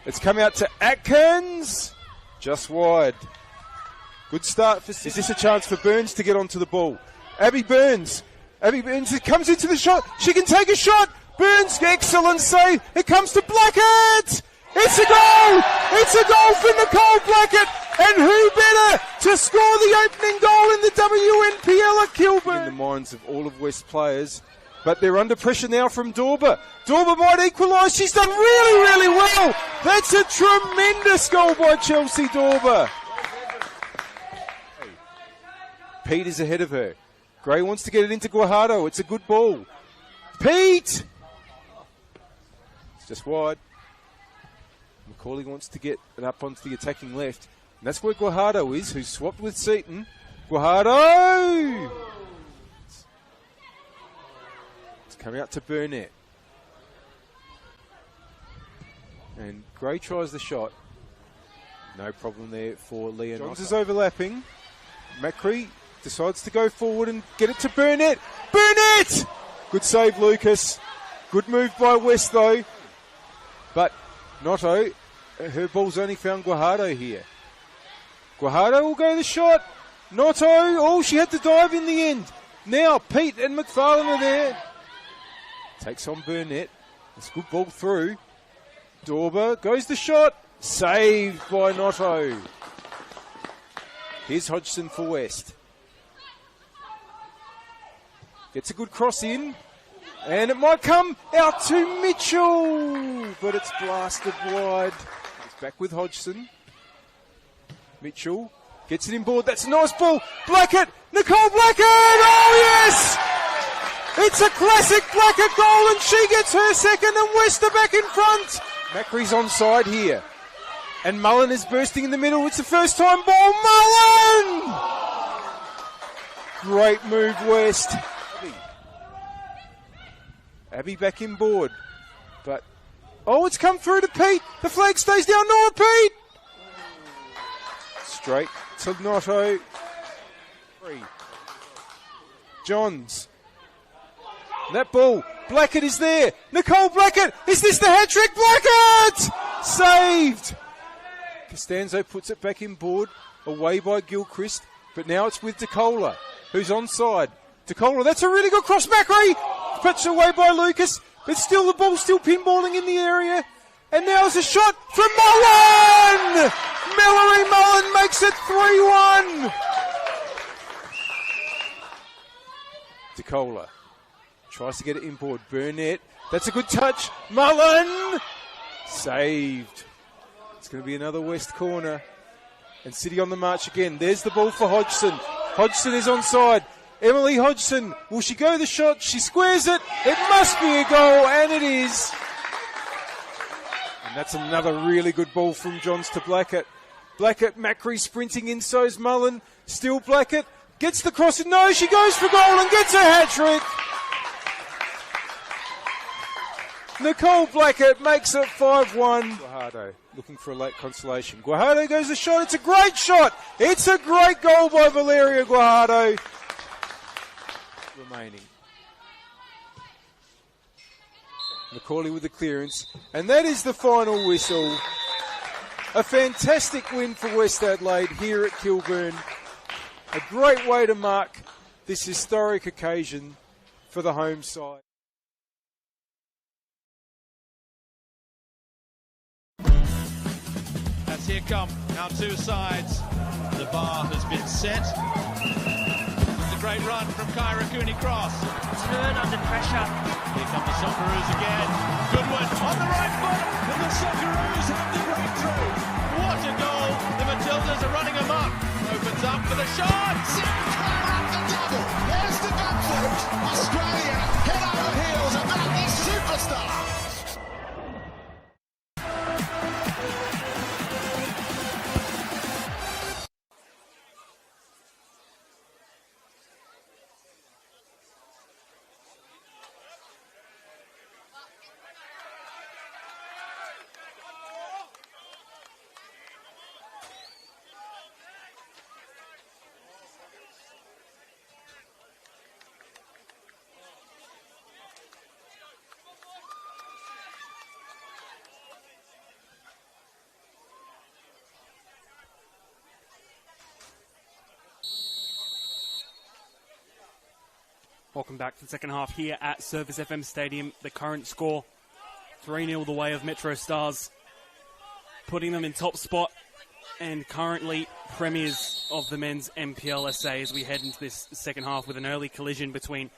It's come out to Atkins. Just wide. Good start for City. Is this a chance for Burns to get onto the ball? Abby Burns comes into the shot. She can take a shot. Burns, excellent save. It comes to Blackett. It's a goal. It's a goal for Nicole Blackett. And who better to score the opening goal in the WNPL at Kilburn? In the minds of all of West players. But they're under pressure now from Dorber. Dorber might equalise. She's done really, really well. That's a tremendous goal by Chelsea Dorber. Pete is ahead of her. Gray wants to get it into Guajardo. It's a good ball. Pete! It's just wide. McCauley wants to get it up onto the attacking left. And that's where Guajardo is, who's swapped with Seaton. Guajardo! Coming out to Burnett. And Gray tries the shot. No problem there for Leon. Johns is overlapping. Macri decides to go forward and get it to Burnett. Burnett! Good save, Lucas. Good move by West, though. But Noto, her ball's only found Guajardo here. Guajardo will go the shot. Noto, oh, she had to dive in the end. Now Pete and McFarlane are there. Takes on Burnett. It's a good ball through. Dorber goes the shot. Saved by Noto. Here's Hodgson for West. Gets a good cross in. And it might come out to Mitchell. But it's blasted wide. It's back with Hodgson. Mitchell gets it in board. That's a nice ball. Blackett. Nicole Blackett. Oh, yes! It's a classic Blackett goal, and she gets her second, and West are back in front. Macri's onside here. And Mullen is bursting in the middle. It's the first time ball. Mullen! Great move, West. Abby back in board. But, oh, it's come through to Pete. The flag stays down. Noah Pete. Straight to Noto. Macri. Johns. That ball. Blackett is there. Nicole Blackett. Is this the hat-trick? Blackett! Saved. Costanzo puts it back in board. Away by Gilchrist. But now it's with DeCola, who's onside. DeCola, that's a really good cross. Macri puts away by Lucas. But still, the ball's still pinballing in the area. And now it's a shot from Mullen! Mallory Mullen makes it 3-1. DeCola tries to get it inboard. Burnett, that's a good touch. Mullen! Saved. It's going to be another West corner. And City on the march again. There's the ball for Hodgson. Hodgson is onside. Emily Hodgson, will she go the shot? She squares it. It must be a goal, and it is. And that's another really good ball from Johns to Blackett. Blackett, Macri sprinting in, so's Mullen. Still Blackett. Gets the cross. No, she goes for goal and gets her hat-trick. Nicole Blackett makes it 5-1. Guajardo looking for a late consolation. Guajardo goes the shot. It's a great shot. It's a great goal by Valeria Guajardo. Remaining. McCauley with the clearance. And that is the final whistle. A fantastic win for West Adelaide here at Kilburn. A great way to mark this historic occasion for the home side. As here come our two sides. The bar has been set. It's a great run from Kyra Cooney-Cross. Turn under pressure. Here come the Socceroos again. Goodwin on the right foot, and the Socceroos have the breakthrough. What a goal! The Matildas are running amok. Opens up for the shot. The double. There's the back foot. Australia head over heels about this superstar. Welcome back to the second half here at Service FM Stadium. The current score, 3-0 the way of MetroStars, putting them in top spot and currently premiers of the men's NPLSA as we head into this second half with an early collision between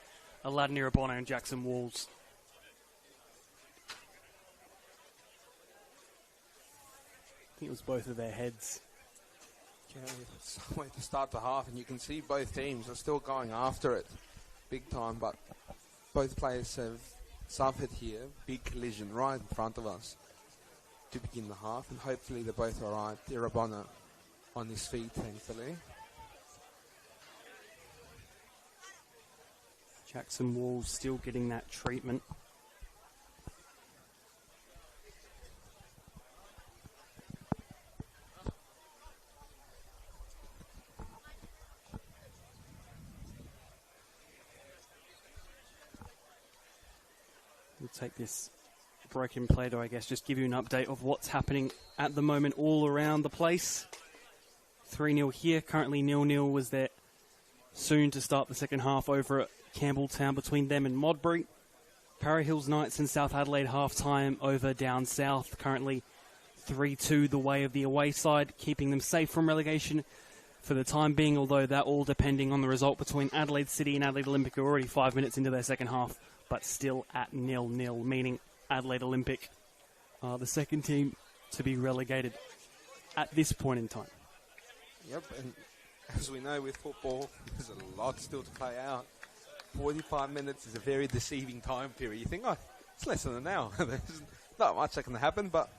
Aladdin Irabona and Jackson Wolves. I think it was both of their heads. Yeah, it's a way to start the half, and you can see both teams are still going after it big time, but both players have suffered here. Big collision right in front of us to begin the half, and hopefully they're both alright. Irabona on his feet, thankfully. Jackson Wolves still getting that treatment. We'll take this break in play to, I guess, just give you an update of what's happening at the moment all around the place. 3-0 here, currently 0-0 was there soon to start the second half over at Campbelltown between them and Modbury. Para Hills Knights and South Adelaide half-time over down south, currently 3-2 the way of the away side, keeping them safe from relegation for the time being, although that all depending on the result between Adelaide City and Adelaide Olympic, who are already 5 minutes into their second half, but still at 0-0, meaning Adelaide Olympic are the second team to be relegated at this point in time. Yep, and as we know with football, there's a lot still to play out. 45 minutes is a very deceiving time period. You think, oh, it's less than an hour. There's not much that can happen, but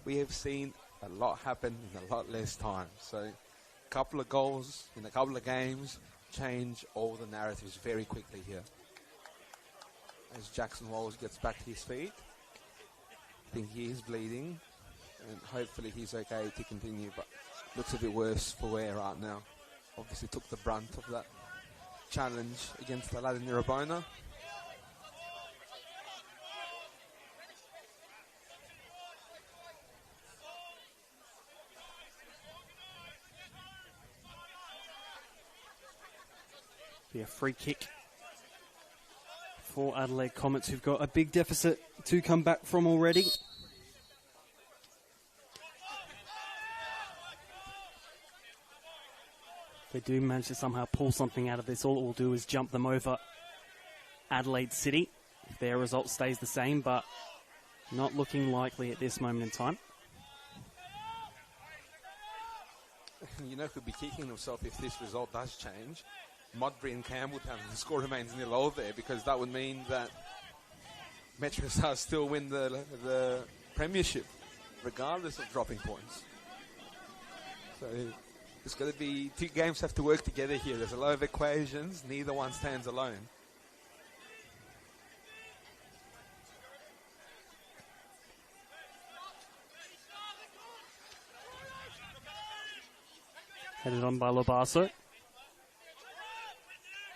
we have seen a lot happen in a lot less time. So a couple of goals in a couple of games change all the narratives very quickly here. As Jackson Walls gets back to his feet, I think he is bleeding, and hopefully he's okay to continue, but looks a bit worse for wear right now. obviously took the brunt of that challenge against Adelaide United. Be a free kick for Adelaide Comets, who've got a big deficit to come back from already. If they do manage to somehow pull something out of this, all it will do is jump them over Adelaide City if their result stays the same, but not looking likely at this moment in time. You know, could be kicking himself if this result does change. Modbury and Campbelltown, the score remains 0-0 there, because that would mean that MetroStars still win the premiership, regardless of dropping points. So it's going to be, two games have to work together here. There's a lot of equations, neither one stands alone. Headed on by Labasso.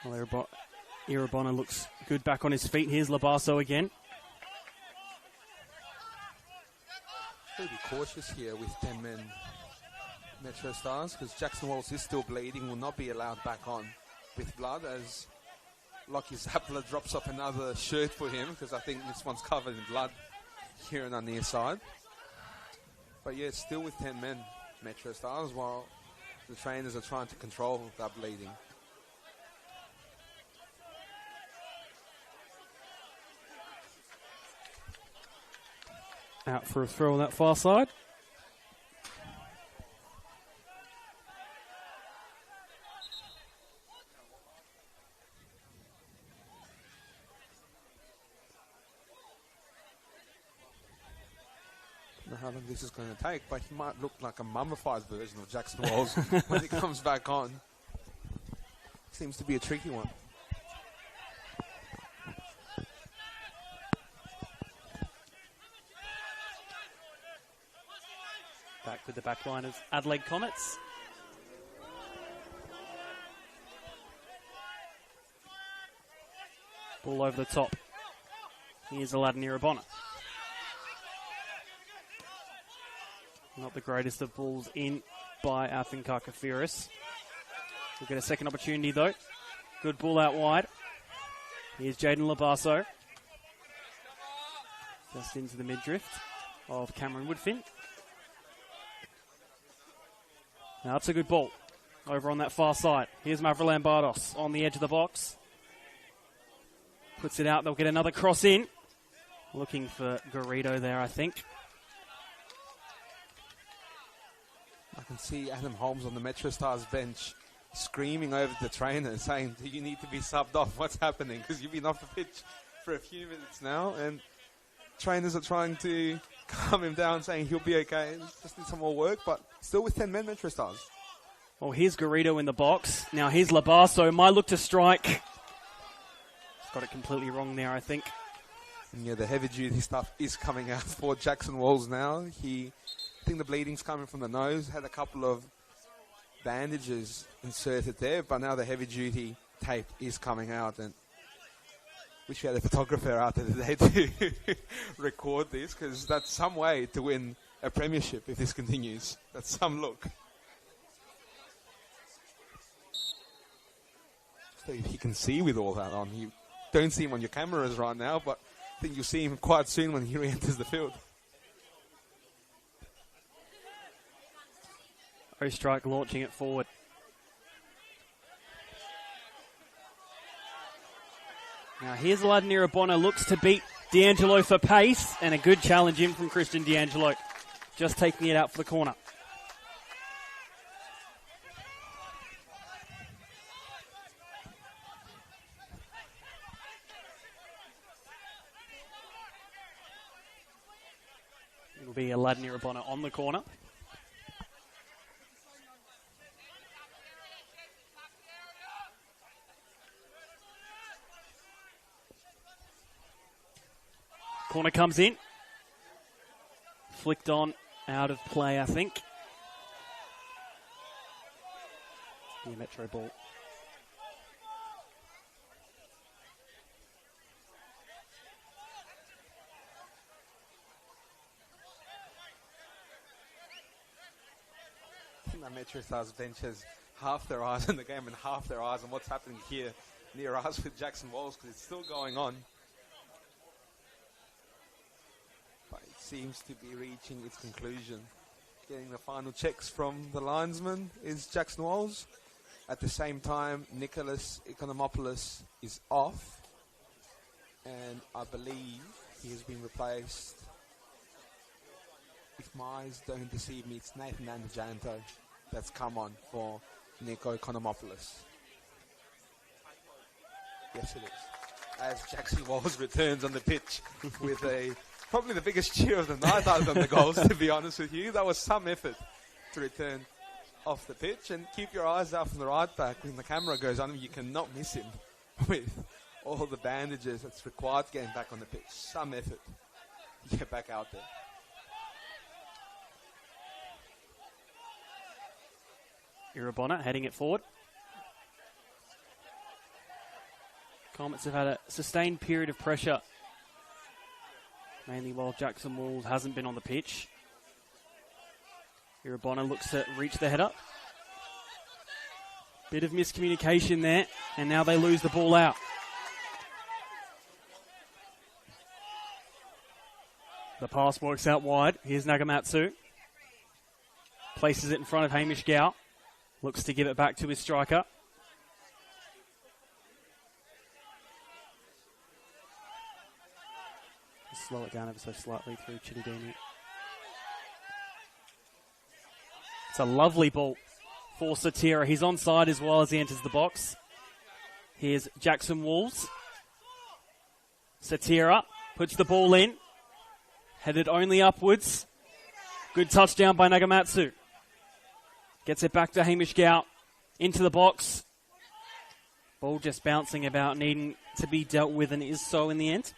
Well, Irabona looks good back on his feet. Here's Labasso again. Got to be cautious here with 10 men MetroStars, because Jackson Walls is still bleeding, will not be allowed back on with blood, as Lockie Zappler drops off another shirt for him, because I think this one's covered in blood here on the near side. But yeah, still with 10 men MetroStars, while the trainers are trying to control that bleeding. Out for a throw on that far side. I don't know how long this is going to take, but he might look like a mummified version of Jackson Walls when he comes back on. Seems to be a tricky one. Back with the back line of Adelaide Comets. Ball over the top. Here's Aladdin Irabona. Not the greatest of balls in by Athen Kakafiris. We'll get a second opportunity though. Good ball out wide. Here's Jaden Labasso. Just into the mid-drift of Cameron Woodfin. Now that's a good ball over on that far side. Here's Mavrolan Bardos on the edge of the box. Puts it out. They'll get another cross in. Looking for Garrido there, I think. I can see Adam Holmes on the MetroStars bench screaming over the trainer, saying, do you need to be subbed off? What's happening? Because you've been off the pitch for a few minutes now, and trainers are trying to calm him down, saying he'll be okay. Just need some more work, but still with 10 men MetroStars. Well, here's Garrido in the box. Now here's Labasso. Might look to strike. He's got it completely wrong there, I think. And yeah, the heavy duty stuff is coming out for Jackson Walls now. I think the bleeding's coming from the nose. Had a couple of bandages inserted there, but now the heavy duty tape is coming out, and wish we had a photographer out there today to record this, because that's some way to win a premiership if this continues. That's some look. So if he can see with all that on, you don't see him on your cameras right now, but I think you'll see him quite soon when he re-enters the field. O-Strike launching it forward. Now here's Aladdin Irabona, looks to beat D'Angelo for pace, and a good challenge in from Christian D'Angelo. Just taking it out for the corner. It'll be Aladdin Irabona on the corner. Corner comes in. Flicked on, out of play, I think. the Metro ball. I think that MetroStars bench has half their eyes on the game and half their eyes on what's happening here near us with Jackson Walls, because it's still going on. But it seems to be reaching its conclusion. Getting the final checks from the linesman is Jackson Walls. At the same time, Nicholas Economopoulos is off, and I believe he has been replaced. If my eyes don't deceive me, it's Nathan Andajanto that's come on for Nico Economopoulos. Yes, it is. As Jackson Walls returns on the pitch with probably the biggest cheer of the night other than the goals, to be honest with you. That was some effort to return off the pitch. And keep your eyes out from the right back. When the camera goes on him, you cannot miss him with all the bandages that's required to get him back on the pitch. Some effort to get back out there. Irabona heading it forward. Comets have had a sustained period of pressure, mainly while Jackson Walls hasn't been on the pitch. Irabona looks to reach the header. Bit of miscommunication there, and now they lose the ball out. The pass works out wide. Here's Nagamatsu. Places it in front of Hamish Gow. Looks to give it back to his striker. Slow it down ever so slightly through Chididini. It's a lovely ball for Satira. He's onside as well as he enters the box. Here's Jackson Walls. Satira puts the ball in. Headed only upwards. Good touchdown by Nagamatsu. Gets it back to Hamish Gow. Into the box. Ball just bouncing about, needing to be dealt with, and is so in the end.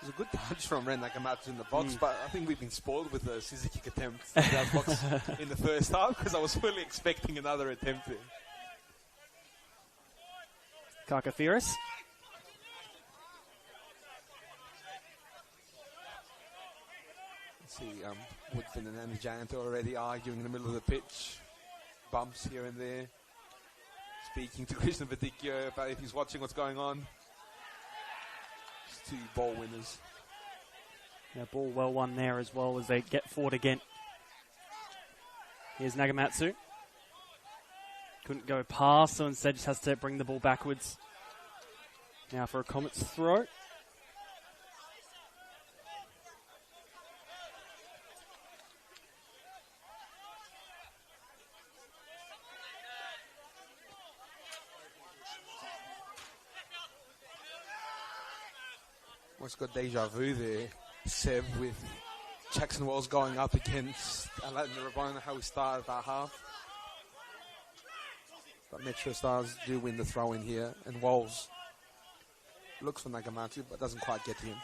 It was a good touch from Ren Nagamatsu in the box, but I think we've been spoiled with the scissor kick attempt in that box in the first half, because I was fully expecting another attempt there. Kakafiris. Let's see, Woodfin and Andajanto already arguing in the middle of the pitch. Bumps here and there. Speaking to Krishna Vidikya about if he's watching what's going on. Just two ball winners. Yeah, ball well won there as well as they get forward again. Here's Nagamatsu. Couldn't go past, so instead just has to bring the ball backwards. Now for a Comets throw. Almost got deja vu there, Seb, with Jackson Walls going up against Adelaide United, how we started that half. But MetroStars do win the throw in here, and Walls looks for Nagamatsu but doesn't quite get to him.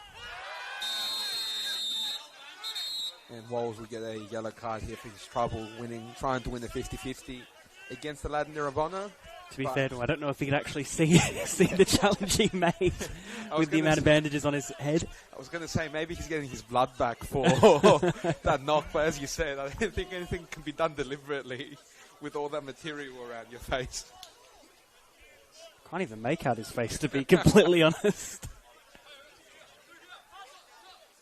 And Walls will get a yellow card here for his trouble trying to win the 50-50 against Adelaide United. To be fair to him, I don't know if he could actually see the challenge he made with the amount of bandages on his head. I was going to say maybe he's getting his blood back for that knock, but as you said, I don't think anything can be done deliberately with all that material around your face. Can't even make out his face, to be completely honest.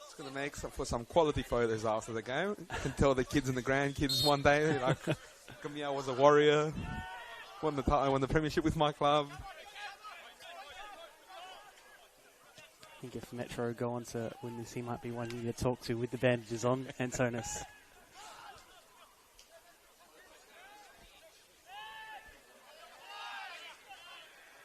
It's going to make for some quality photos after the game. You can tell the kids and the grandkids one day, like, Kamia was a warrior. Won the premiership with my club. I think if Metro go on to win this, he might be one you to talk to with the bandages on, Antonis.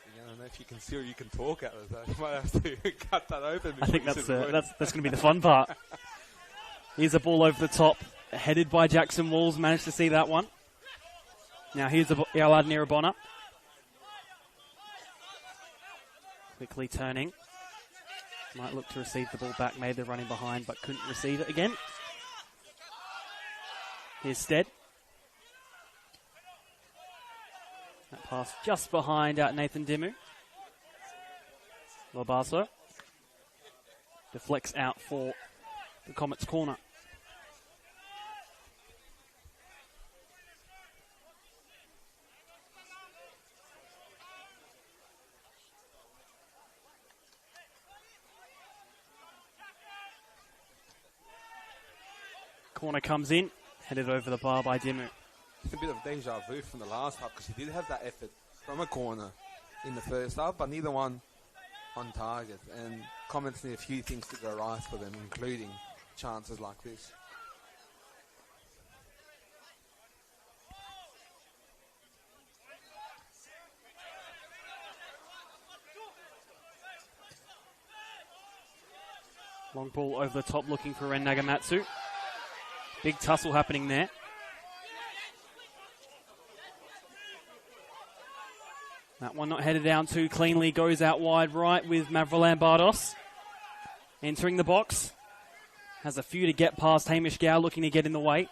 I don't know if you can see or you can talk out of that. You might have to cut that open. I think that's going to be the fun part. Here's a ball over the top, headed by Jackson Walls. Managed to see that one. Now here's the Adelaide United. Quickly turning. Might look to receive the ball back. Made the running behind, but couldn't receive it again. Here's Stead. That pass just behind Nathan Dimu. Labaso deflects out for the Comets corner. Corner comes in, headed over the bar by Dimu. It's a bit of deja vu from the last half because he did have that effort from a corner in the first half, but neither one on target. And Comets need a few things to go right for them, including chances like this. Long ball over the top looking for Ren Nagamatsu. Big tussle happening there. That one not headed down too cleanly, goes out wide right with Mavrolambardos. Entering the box. Has a few to get past Hamish Gow, looking to get in the way.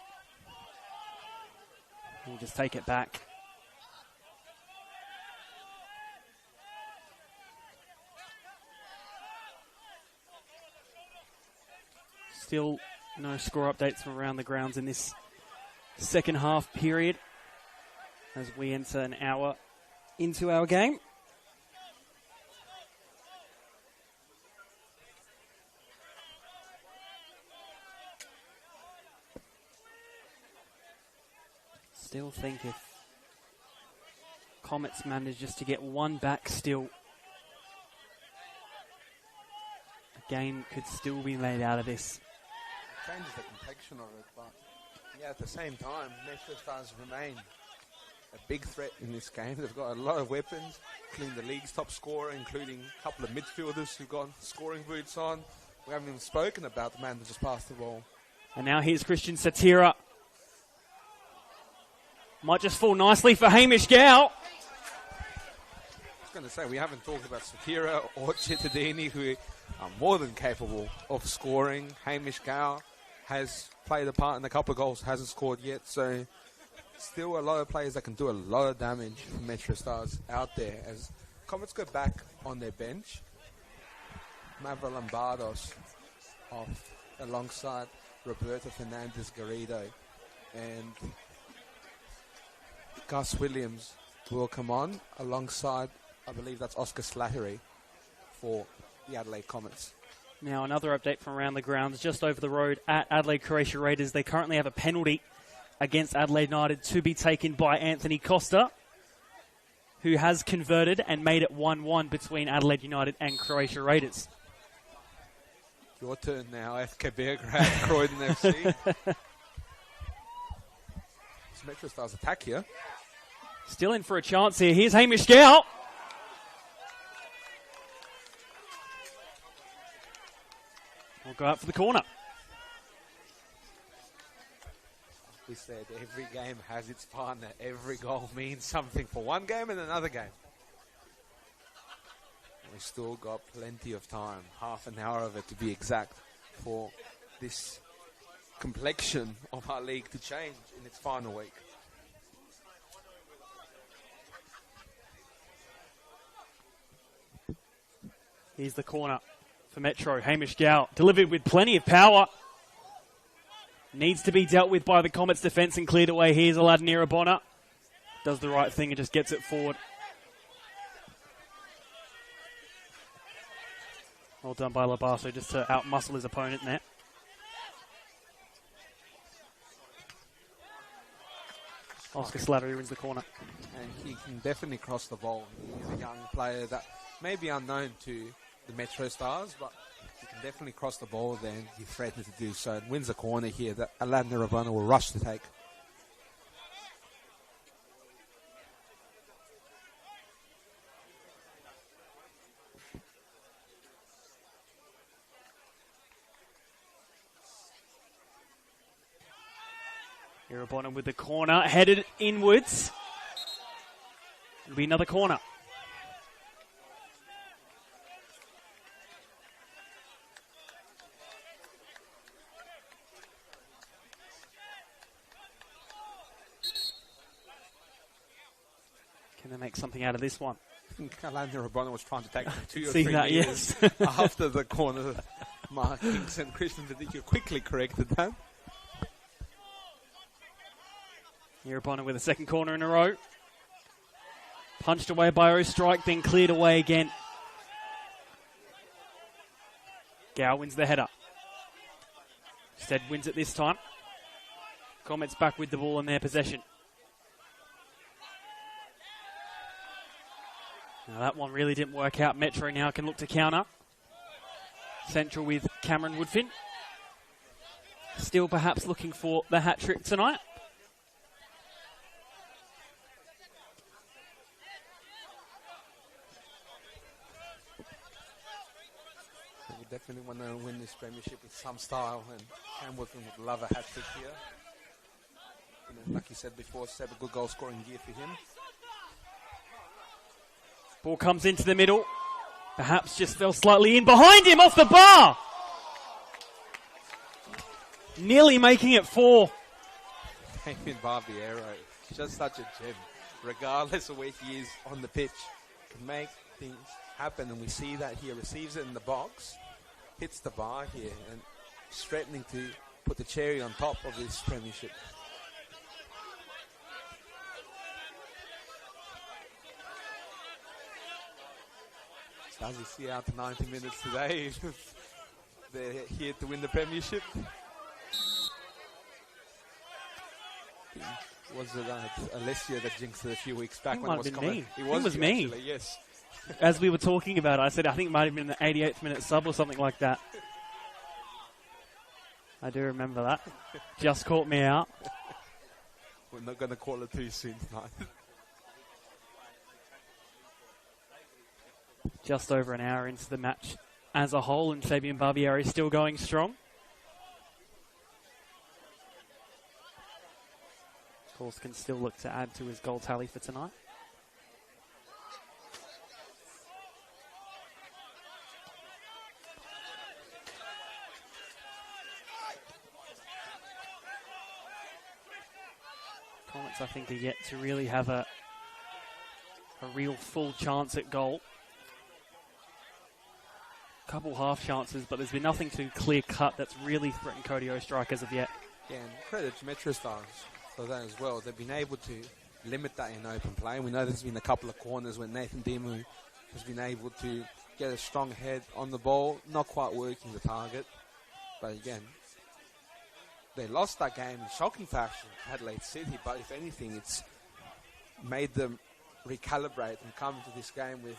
He'll just take it back. Still no score updates from around the grounds in this second half period as we enter an hour into our game. Still think if Comets manage just to get one back still, a game could still be made out of this. Changes the complexion of it, but yeah, at the same time, MetroStars remain a big threat in this game. They've got a lot of weapons, including the league's top scorer, including a couple of midfielders who've got scoring boots on. We haven't even spoken about the man that just passed the ball. And now here's Christian Satira. Might just fall nicely for Hamish Gow. I was going to say, we haven't talked about Satira or Cittadini, who are more than capable of scoring. Hamish Gow has played a part in a couple of goals, hasn't scored yet, so still a lot of players that can do a lot of damage for MetroStars out there. As Comets go back on their bench, Mavrolambardos off alongside Roberto Fernandez Garrido, and Gus Williams will come on alongside, I believe that's Oscar Slattery for the Adelaide Comets. Now another update from around the grounds, just over the road at Adelaide Croatia Raiders. They currently have a penalty against Adelaide United to be taken by Anthony Costa, who has converted and made it 1-1 between Adelaide United and Croatia Raiders. Your turn now, FK Beograd, Croydon FC. It's MetroStars attack here. Still in for a chance here. Here's Hamish Gow. We'll go out for the corner. We said every game has its partner. Every goal means something for one game and another game. We've still got plenty of time, half an hour of it to be exact, for this complexion of our league to change in its final week. Here's the corner for Metro. Hamish Gow delivered with plenty of power. Needs to be dealt with by the Comets defence and cleared away. Here's Aladdin Irabona. Does the right thing and just gets it forward. Well done by Labaso just to outmuscle his opponent there. Oscar Slattery wins the corner. And he can definitely cross the ball. He's a young player that may be unknown to the MetroStars, but he can definitely cross the ball there, and he threatens to do so. And wins the corner here that Aladdin Irabona will rush to take. Irabona with the corner, headed inwards. It'll be another corner. Can they make something out of this one? I think Alana Rabona was trying to take them 2 or See 3 that, meters yes. after the corner markings, and Christian Vidic quickly corrected that. Rabona with a second corner in a row. Punched away by O'Strike, then cleared away again. Gow wins the header. Stead wins it this time. Comets back with the ball in their possession. Now that one really didn't work out. Metro now can look to counter. Central with Cameron Woodfin. Still perhaps looking for the hat-trick tonight. Definitely want to win this premiership with some style, and Cam Woodfin would love a hat-trick here. You know, like you said before, Seb, a good goal-scoring year for him. Ball comes into the middle. Perhaps just fell slightly in. Behind him, off the bar! Nearly making it 4. Damien Barbiero, just such a gem. Regardless of where he is on the pitch, can make things happen, and we see that here. Receives it in the box, hits the bar here, and is threatening to put the cherry on top of this premiership. So as you see, after 90 minutes today, they're here to win the premiership. Was it Alessio that jinxed it a few weeks back when it was coming? It was me. Actually, yes. As we were talking about it, I said I think it might have been the 88th minute sub or something like that. I do remember that. Just caught me out. We're not going to call it too soon tonight. Just over an hour into the match as a whole, and Fabian Barbieri still going strong. Of course, can still look to add to his goal tally for tonight. Comets, I think, are yet to really have a real full chance at goal. Couple half chances, but there's been nothing too clear cut that's really threatened Cody O'Strike as of yet. Yeah, and credit to MetroStars for that as well. They've been able to limit that in open play. We know there's been a couple of corners when Nathan Dimu has been able to get a strong head on the ball, not quite working the target. But again, they lost that game in shocking fashion, Adelaide City, but if anything, it's made them recalibrate and come to this game with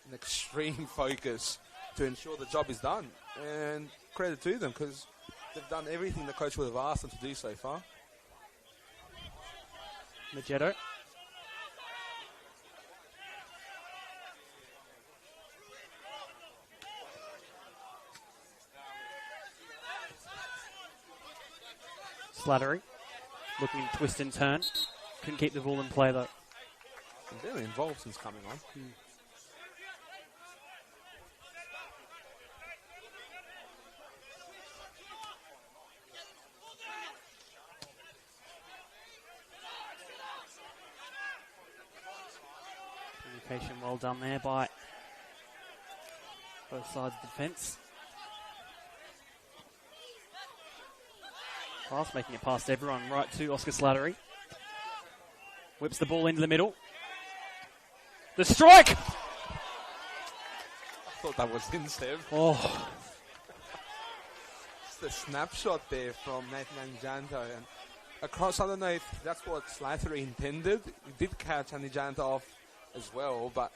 an extreme focus to ensure the job is done. And credit to them, because they've done everything the coach would have asked them to do so far. Magetto. Slattery. Looking to twist and turn. Couldn't keep the ball in play though. They're involved since coming on. Communication well done there by both sides of the defence. Pass, making it past everyone, right to Oscar Slattery. Whips the ball into the middle. The strike! I thought that was in, Steve. Oh. Just a snapshot there from Nathan Anjanto. And across, I don't know if that's what Slattery intended. He did catch Anjanto off as well, but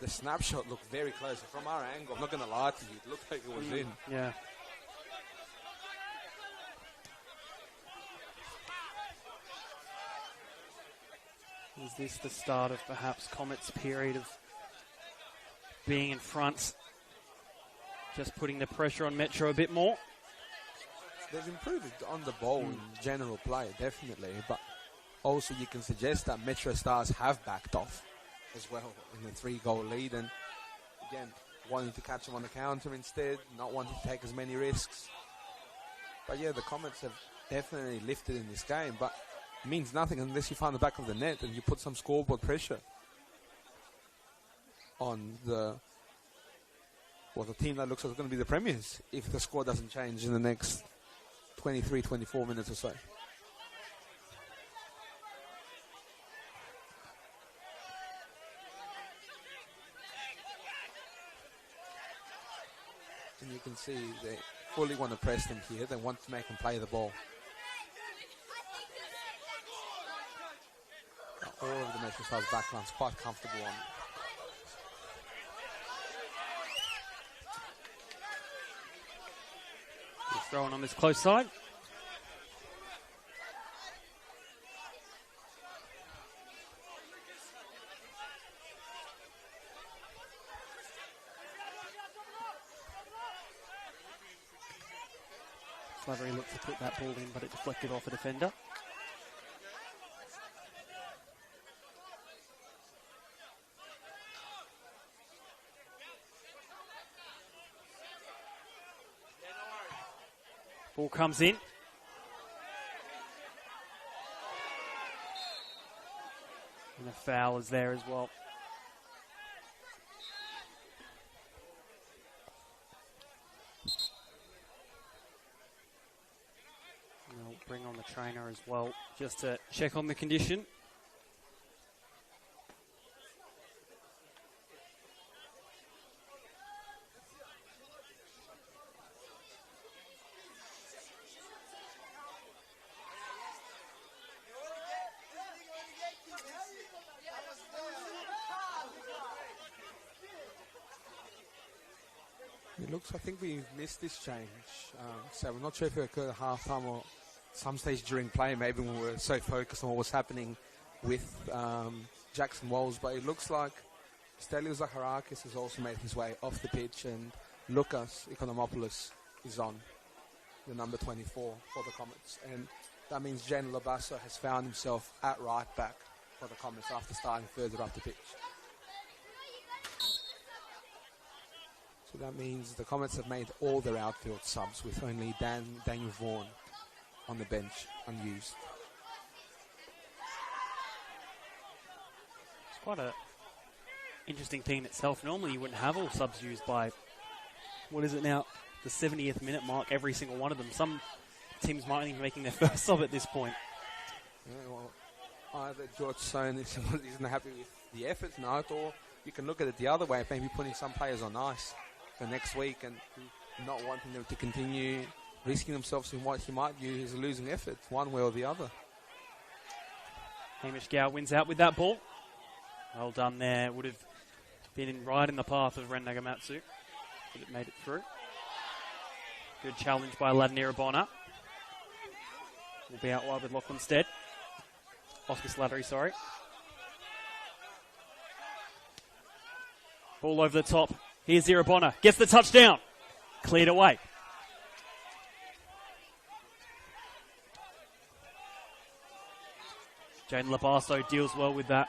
the snapshot looked very close. From our angle, I'm not going to lie to you, it looked like it was in. Yeah. Is this the start of perhaps Comets' period of being in front? Just putting the pressure on Metro a bit more? They've improved on the ball in general play, definitely, but also you can suggest that MetroStars have backed off as well in the 3-goal lead, and again, wanting to catch them on the counter instead, not wanting to take as many risks. But yeah, the Comets have definitely lifted in this game, but it means nothing unless you find the back of the net and you put some scoreboard pressure. on the team that looks like it's going to be the premiers if the score doesn't change in the next 23, 24 minutes or so. And you can see they fully want to press them here. They want to make them play the ball. All of the MetroStars backline's quite comfortable on it. He's throwing on this close side. Slattery looked to put that ball in, but it deflected off a defender. Ball comes in. And a foul is there as well. And they'll bring on the trainer as well, just to check on the condition. It looks, I think we missed this change. So we're not sure if it occurred at halftime or some stage during play, maybe when we were so focused on what was happening with Jackson Walls. But it looks like Stelios Zacharakis has also made his way off the pitch, and Lucas Economopoulos is on, the number 24 for the Comets. And that means Jen Labasso has found himself at right back for the Comets after starting further up the pitch. So that means the Comets have made all their outfield subs with only Daniel Vaughan on the bench, unused. It's quite a interesting thing in itself. Normally you wouldn't have all subs used by, what is it now, the 70th minute mark, every single one of them. Some teams might even be making their first sub at this point. Yeah, well, either George Sohn isn't happy with the effort tonight, or you can look at it the other way, maybe putting some players on ice for next week and not wanting them to continue risking themselves in what he might view as a losing effort, one way or the other. Hamish Gow wins out with that ball. Well done there. Would have been right in the path of Ren Nagamatsu, but it made it through. Good challenge by Ladnira Bonner. Will be out wide with Lachlan Stead. Oscar Slattery, sorry. Ball over the top. Here's Irabona. Gets the touchdown. Cleared away. Jaden Labasso deals well with that.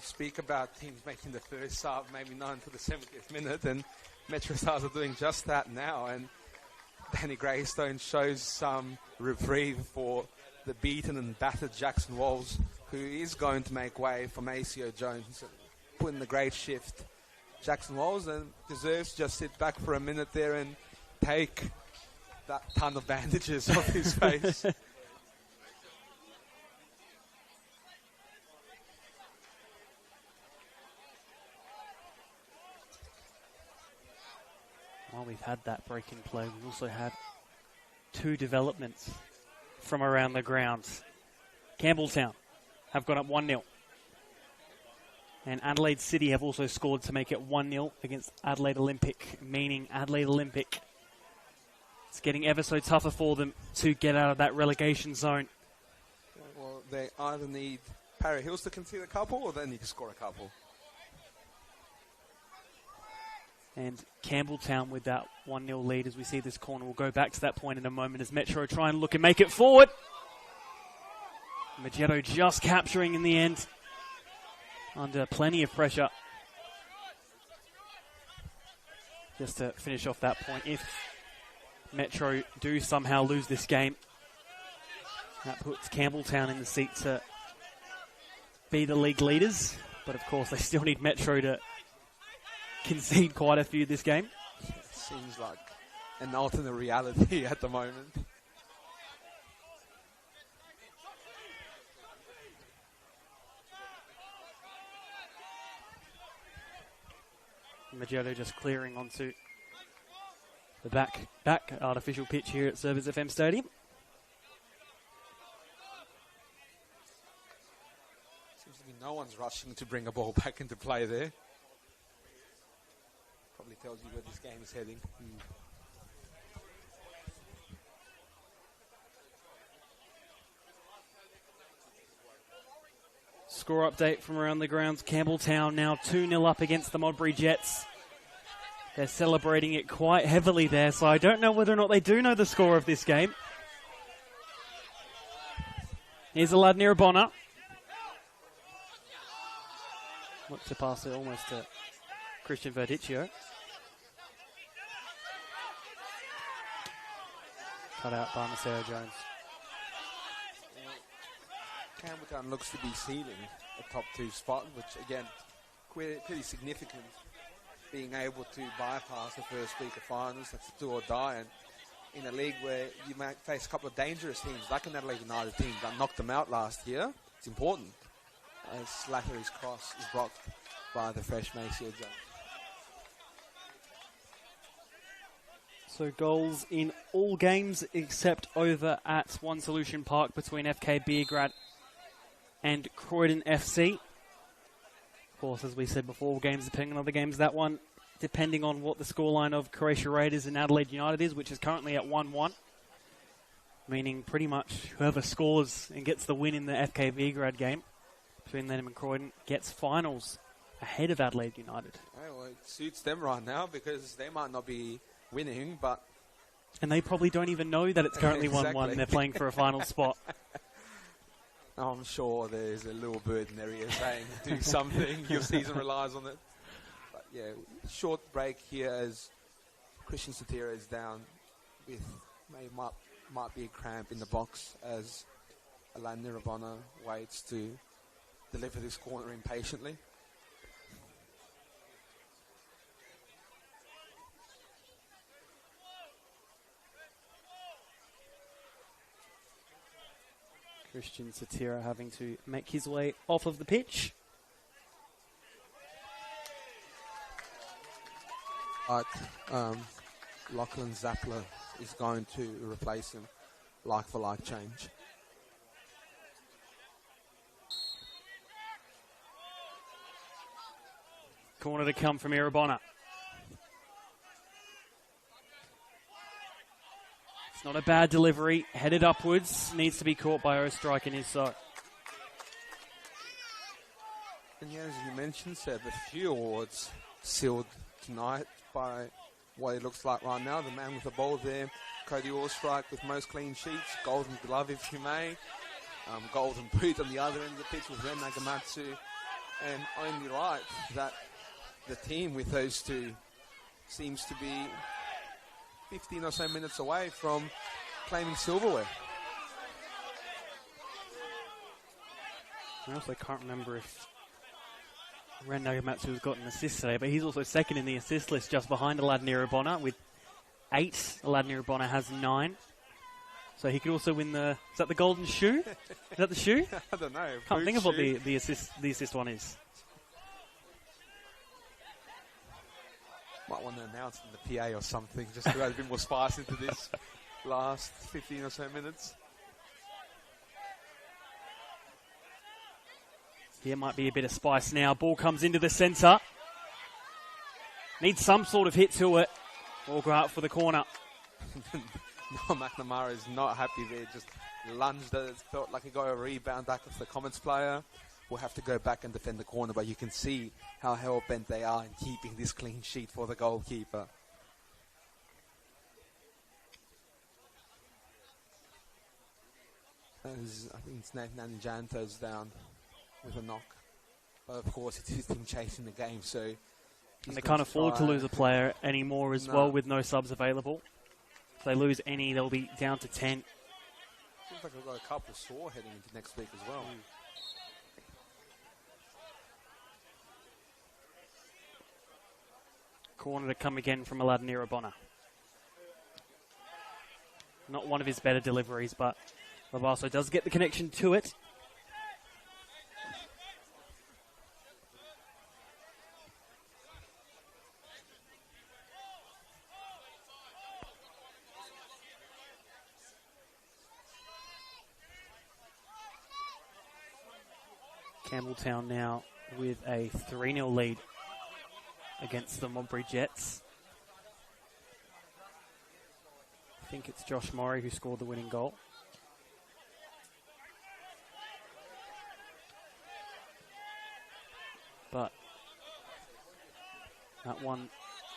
Speak about teams making the first sub, maybe not until the 70th minute, and MetroStars are doing just that now. And Danny Greystone shows some reprieve for the beaten and battered Jackson Walls, who is going to make way for Maceo Jones. Put in the great shift, Jackson Walls, and deserves to just sit back for a minute there and take that ton of bandages off his face. While we've had that break in play, we've also had two developments from around the grounds. Campbelltown have gone up 1-0. And Adelaide City have also scored to make it 1-0 against Adelaide Olympic, meaning Adelaide Olympic, it's getting ever so tougher for them to get out of that relegation zone. Well, they either need Para Hills to concede a couple, or they need to score a couple. And Campbelltown with that 1-0 lead as we see this corner. We'll go back to that point in a moment as Metro try and look and make it forward. Magetto just capturing in the end. under plenty of pressure. Just to finish off that point, if Metro do somehow lose this game, that puts Campbelltown in the seat to be the league leaders. But of course, they still need Metro to concede quite a few this game. It seems like an alternate reality at the moment. Maggio just clearing onto the back artificial pitch here at Service FM Stadium. Seems to be no one's rushing to bring a ball back into play there. Probably tells you where this game is heading. Score update from around the grounds. Campbelltown now 2-0 up against the Modbury Jets. They're celebrating it quite heavily there, so I don't know whether or not they do know the score of this game. Here's Aladnira Bonner. Looks to pass it almost to Christian Verdicchio. Cut out by Maceo Jones. Campbelltown looks to be sealing a top 2 spot, which again, pretty significant. Being able to bypass the first week of finals, that's a do or die. And in a league where you might face a couple of dangerous teams, like an Adelaide United team that knocked them out last year, it's important. As Slattery's cross is blocked by the fresh Maceo Jones. So goals in all games except over at One Solution Park between FK Beergrad and Croydon FC. Of course, as we said before, games depending on other games. That one, depending on what the scoreline of Croatia Raiders and Adelaide United is, which is currently at 1-1. Meaning pretty much whoever scores and gets the win in the FK Beergrad game between them and Croydon gets finals ahead of Adelaide United. Oh, well, it suits them right now because they might not be winning, but... And they probably don't even know that it's currently 1-1 Exactly. and they're playing for a final spot. I'm sure there's a little bird in their ear saying, do something, your season relies on it. But yeah, short break here as Christian Satira is down with, might be a cramp in the box as Alan Nirvana waits to deliver this corner impatiently. Christian Satira having to make his way off of the pitch. But Lachlan Zappler is going to replace him, like for like change. Corner to come from Irabona. It's not a bad delivery. Headed upwards. Needs to be caught by Ostrike and is so. And yeah, as you mentioned, Seb, a few awards sealed tonight by what it looks like right now. The man with the ball there, Cody Ostrike with most clean sheets, golden glove if you may, golden boot on the other end of the pitch with Ren Nagamatsu. And only right that the team with those two seems to be 15 or so minutes away from claiming silverware. I also can't remember if Ren Nagamatsu has got an assist today, but he's also second in the assist list just behind Aladnira Bonner with 8. Aladnira Bonner has 9. So he could also win the... Is that the golden shoe? Is that the shoe? I don't know. Can't think of what the assist one is. Might want to announce in the PA or something, just to add a bit more spice into this last 15 or so minutes. Here might be a bit of spice now. Ball comes into the centre. Needs some sort of hit to it. Or go out for the corner. No, McNamara is not happy there. Just lunged at it. Felt like he got a rebound back off the Comets player. Will have to go back and defend the corner, but you can see how hell-bent they are in keeping this clean sheet for the goalkeeper. As I think it's Nathan Janto's down with a knock. But of course, it's his team chasing the game, so... And they can't afford to lose a player anymore as well with no subs available. If they lose any, they'll be down to 10. Seems like I've got a couple sore heading into next week as well. Corner to come again from Aladnira Bonner. Not one of his better deliveries, but Labasso does get the connection to it. Campbelltown now with a 3-0 lead against the Modbury Jets. I think it's Josh Murray who scored the winning goal. But that one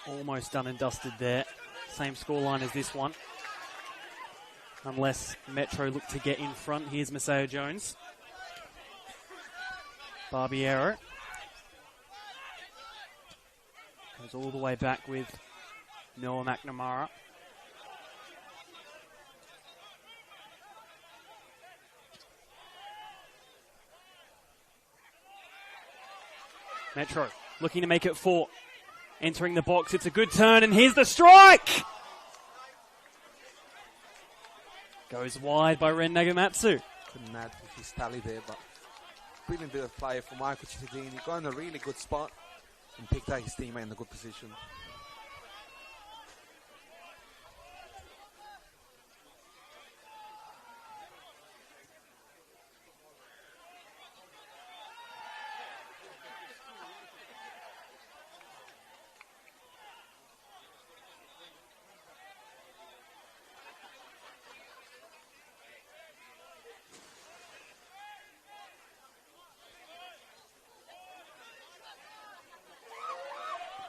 almost done and dusted there. Same scoreline as this one. Unless Metro look to get in front. Here's Maseo Jones. Barbiero goes all the way back with Noah McNamara. Metro looking to make it 4. Entering the box, it's a good turn, and here's the strike! Goes wide by Ren Nagamatsu. Couldn't add to his tally there, but brilliant bit of play from Michael Cittadini. Got in a really good spot and picked out his teammate in a good position.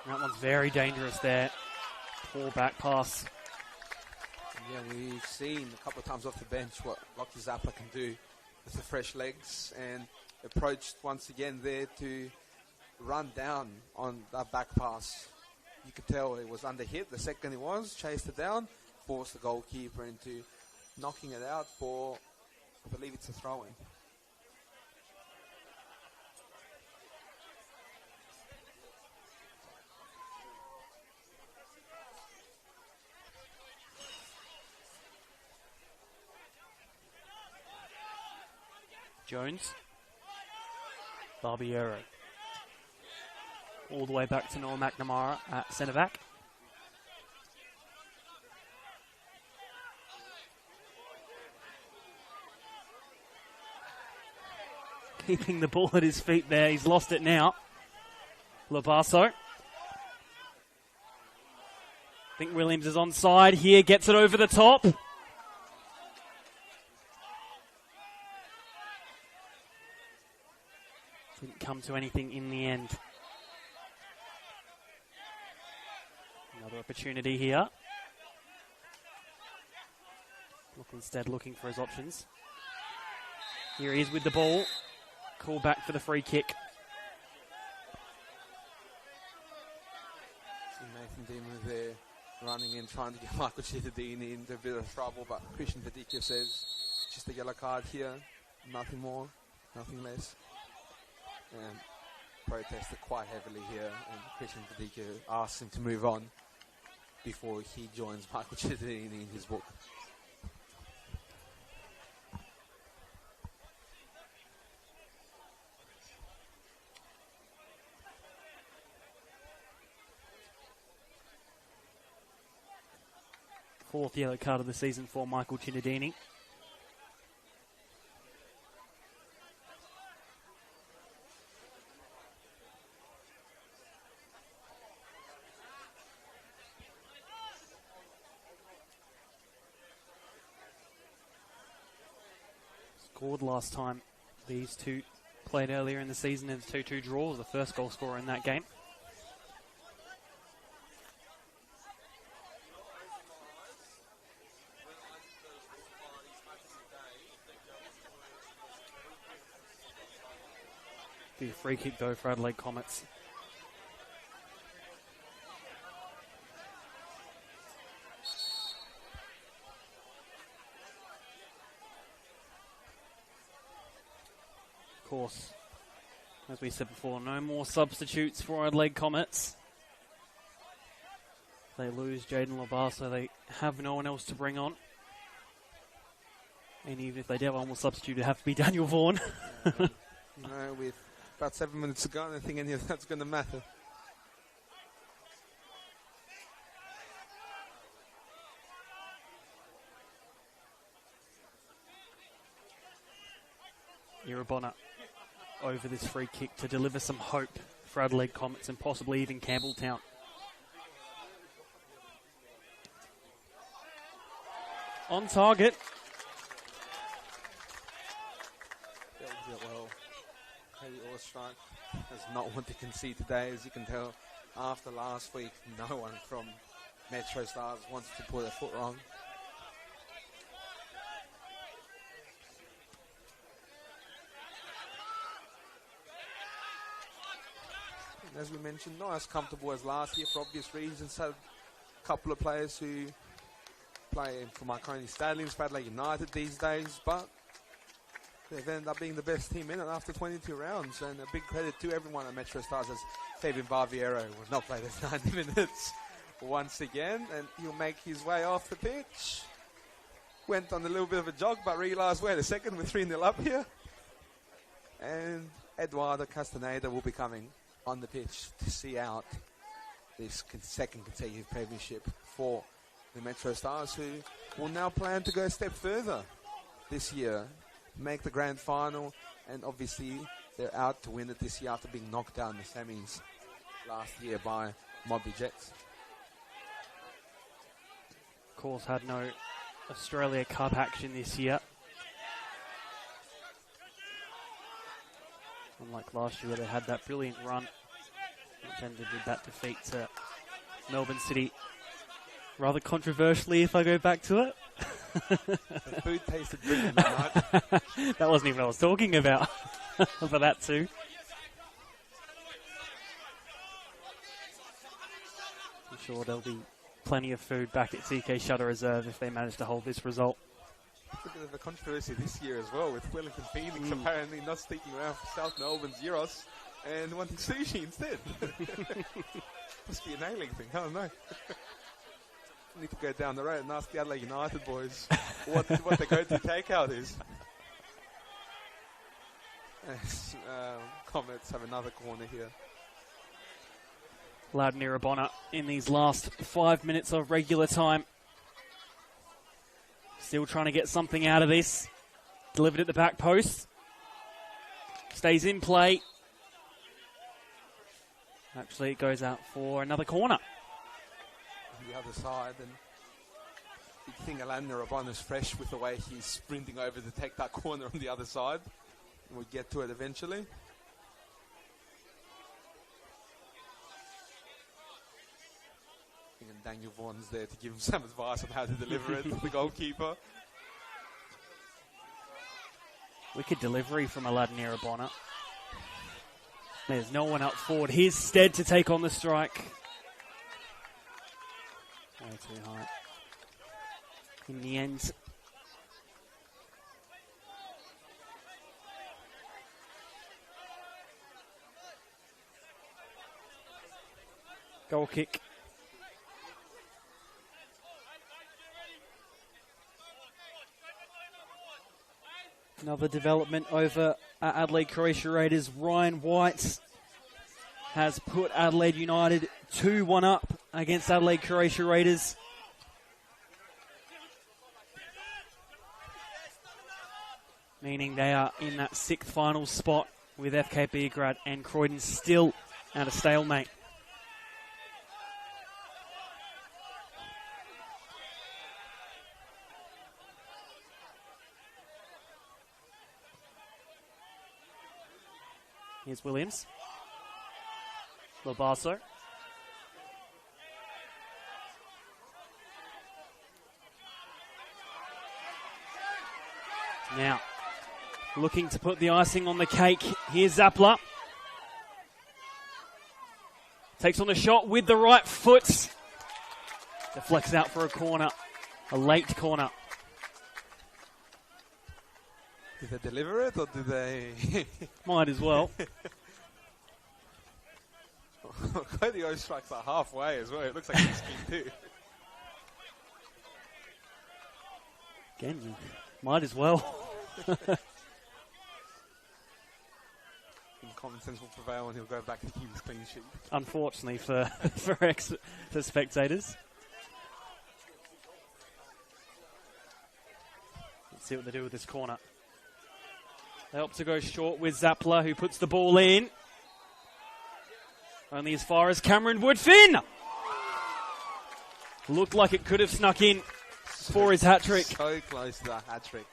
That one's very dangerous there. Poor back pass. Yeah, we've seen a couple of times off the bench what Lockie Zappa can do with the fresh legs, and approached once again there to run down on that back pass. You could tell it was under hit. The second it was, chased it down, forced the goalkeeper into knocking it out for, I believe it's a throw-in. Jones. Barbiero. All the way back to Noah McNamara at centre back. Keeping the ball at his feet there. He's lost it now. Labasso. I think Williams is onside here. Gets it over the top. Didn't come to anything in the end. Another opportunity here. Instead looking for his options. Here he is with the ball. Call back for the free kick. See Nathan Deemer there running in, trying to get Michael Cittadini into a bit of trouble, but Christian Vadicchio says just a yellow card here, nothing more, nothing less. And protested quite heavily here, and Christian Vadicchio asks him to move on before he joins Michael Cittadini in his book. Fourth yellow card of the season for Michael Cittadini. Scored last time these two played earlier in the season in the 2-2 draw. Was the first goal scorer in that game. Be a free kick though for Adelaide Comets. Of course, as we said before, no more substitutes for Adelaide Comets. They lose Jaden Labar, so they have no one else to bring on. And even if they do have one more substitute, it'd have to be Daniel Vaughan. With about 7 minutes to go, I don't think any of that's going to matter. Irabona over this free kick to deliver some hope for Adelaide Comets and possibly even Campbelltown. On target. Well, Katie Orstrike does not want to concede today, as you can tell. After last week, no one from MetroStars wants to put a foot wrong. And as we mentioned, not as comfortable as last year for obvious reasons. Had a couple of players who play for Marconi Stallions, for Adelaide United these days, but they've ended up being the best team in it after 22 rounds. And a big credit to everyone at MetroStars, as Fabian Barbiero will not play the 90 minutes once again, and he'll make his way off the pitch. Went on a little bit of a jog, but realised, wait a second, we're 3-0 up here. And Eduardo Castaneda will be coming on the pitch to see out this second consecutive premiership for the MetroStars, who will now plan to go a step further this year, make the grand final, and obviously they're out to win it this year after being knocked out in the semis last year by Moby Jets. Of course, had no Australia Cup action this year. Unlike last year where they had that brilliant run, which ended with that defeat to Melbourne City. Rather controversially, if I go back to it. The food tasted brilliant that night. That wasn't even what I was talking about. For that too. I'm sure there'll be plenty of food back at CK Shutter Reserve if they manage to hold this result. A bit of a controversy this year as well, with Wellington Phoenix apparently not sticking around for South Melbourne's Euros and wanting sushi instead. Must be an ailing thing, I don't know. Need to go down the road and ask the Adelaide United boys what the go-to takeout is. Comets have another corner here. Loudon Irabona in these last 5 minutes of regular time. Still trying to get something out of this. Delivered at the back post. Stays in play. Actually, it goes out for another corner. On the other side, and you think Loudon Irabona is fresh with the way he's sprinting over to take that corner on the other side. We'll get to it eventually. And Daniel Vaughan's there to give him some advice on how to deliver it to the goalkeeper. Wicked delivery from Loudon Irabona. There's no one up forward. Here's Stead to take on the strike. Way too high. In the end. Goal kick. Another development over at Adelaide Croatia Raiders. Ryan White has put Adelaide United 2-1 up against Adelaide Croatia Raiders. Meaning they are in that sixth final spot with FK Beograd and Croydon still at a stalemate. Here's Williams. Lobaso. Now, looking to put the icing on the cake. Here's Zappler. Takes on the shot with the right foot. Deflects out for a corner. A late corner. Did they deliver it or did they? Might as well. Claudio strikes like halfway as well. It looks like he's skinned too. Again, might as well. Common sense will prevail and he'll go back and keep his clean sheet. Unfortunately for for spectators. Let's see what they do with this corner. They opt to go short with Zappler, who puts the ball in. Only as far as Cameron Woodfin. Looked like it could have snuck in for his hat-trick. So close to the hat-trick.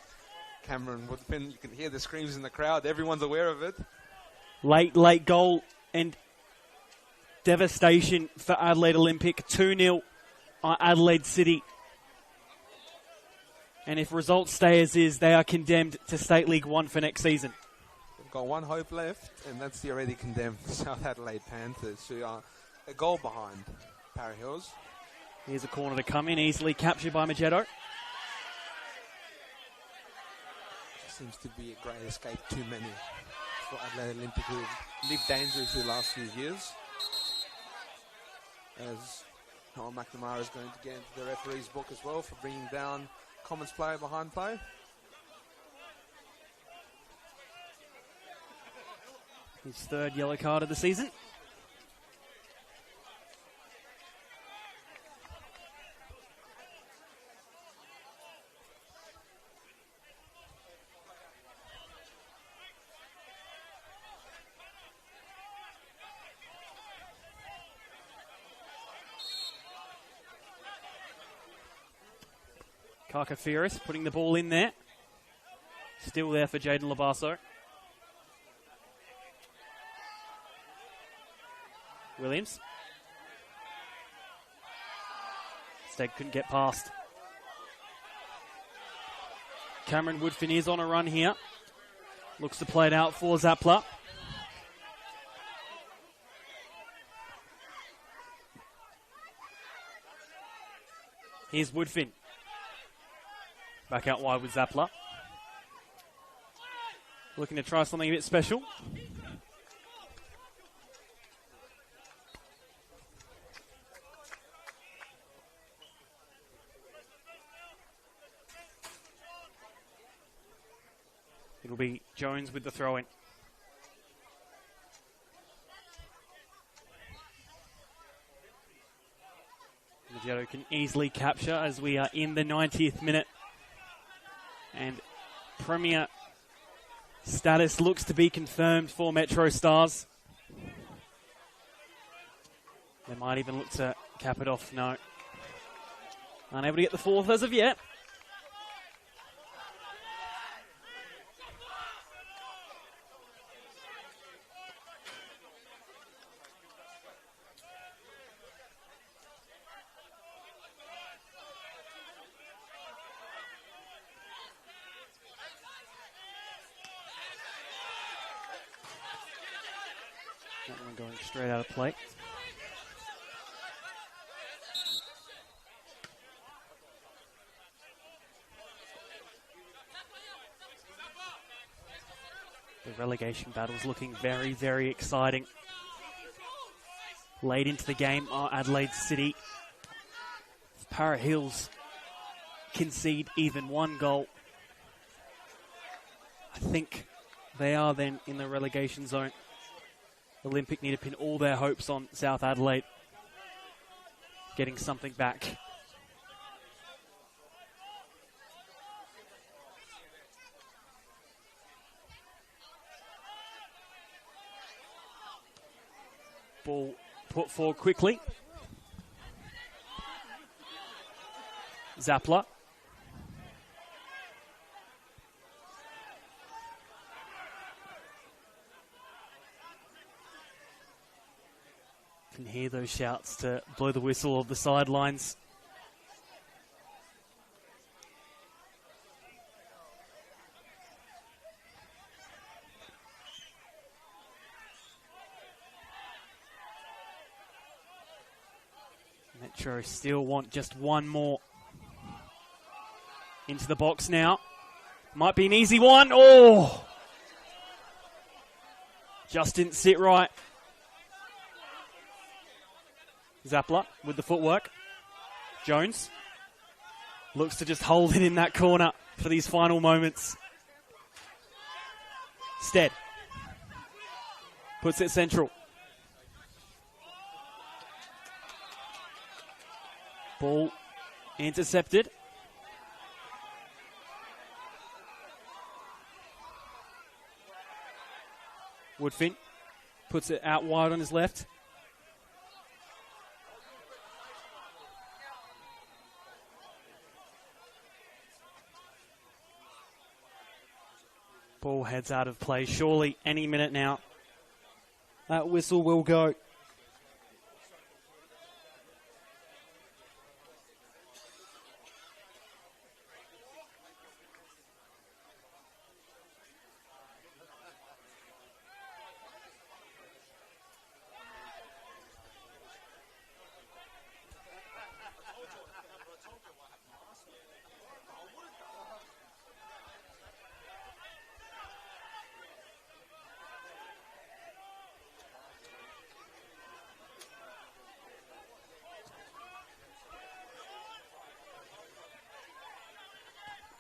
Cameron Woodfin, you can hear the screams in the crowd. Everyone's aware of it. Late goal and devastation for Adelaide Olympic. 2-0 on Adelaide City. And if results stay as is, they are condemned to State League 1 for next season. They've got one hope left, and that's the already condemned South Adelaide Panthers, who are a goal behind Para Hills. Here's a corner to come in, easily captured by Magetto. Seems to be a great escape, too many for Adelaide Olympic, who have lived dangerously the last few years. As Noel McNamara is going to get into the referee's book as well for bringing down Comets player behind play. His third yellow card of the season. Kakafiris putting the ball in there. Still there for Jaden Labasso. Williams. Steg couldn't get past. Cameron Woodfin is on a run here. Looks to play it out for Zappler. Here's Woodfin. Back out wide with Zappler. Looking to try something a bit special. It'll be Jones with the throw-in. Magetto can easily capture as we are in the 90th minute. And Premier status looks to be confirmed for MetroStars. They might even look to cap it off. No. Unable to get the fourth as of yet. That one going straight out of play. The relegation battle's looking very, very exciting. Late into the game are Adelaide City. If Para Hills concede even one goal, I think they are then in the relegation zone. Olympic need to pin all their hopes on South Adelaide getting something back. Ball put forward quickly. Zappler. Can hear those shouts to blow the whistle of the sidelines. Metro still want just one more. Into the box now. Might be an easy one. Oh! Just didn't sit right. Zappler with the footwork. Jones looks to just hold it in that corner for these final moments. Stead puts it central. Ball intercepted. Woodfin puts it out wide on his left. Ball heads out of play. Surely any minute now that whistle will go.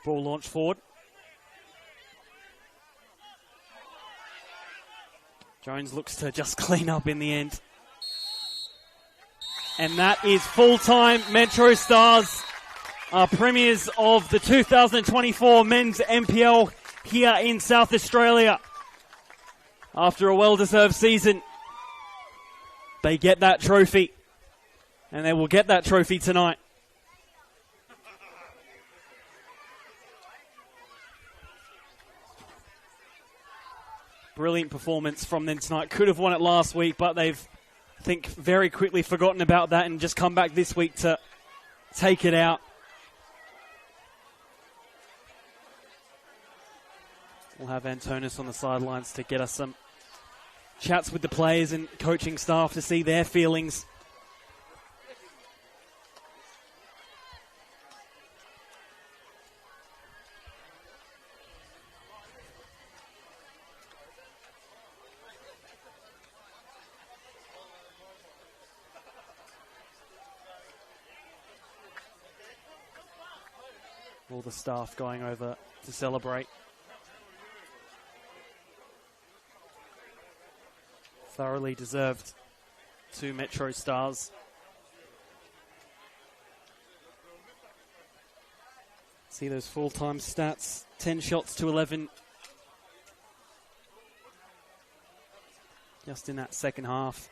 Ball launch forward. Jones looks to just clean up in the end. And that is full-time. MetroStars are premiers of the 2024 men's NPL here in South Australia. After a well-deserved season, they get that trophy. And they will get that trophy tonight. Brilliant performance from them tonight. Could have won it last week, but they've, I think, very quickly forgotten about that and just come back this week to take it out. We'll have Antonis on the sidelines to get us some chats with the players and coaching staff to see their feelings. All the staff going over to celebrate. Thoroughly deserved to MetroStars. See those full-time stats. 10 shots to 11. Just in that second half.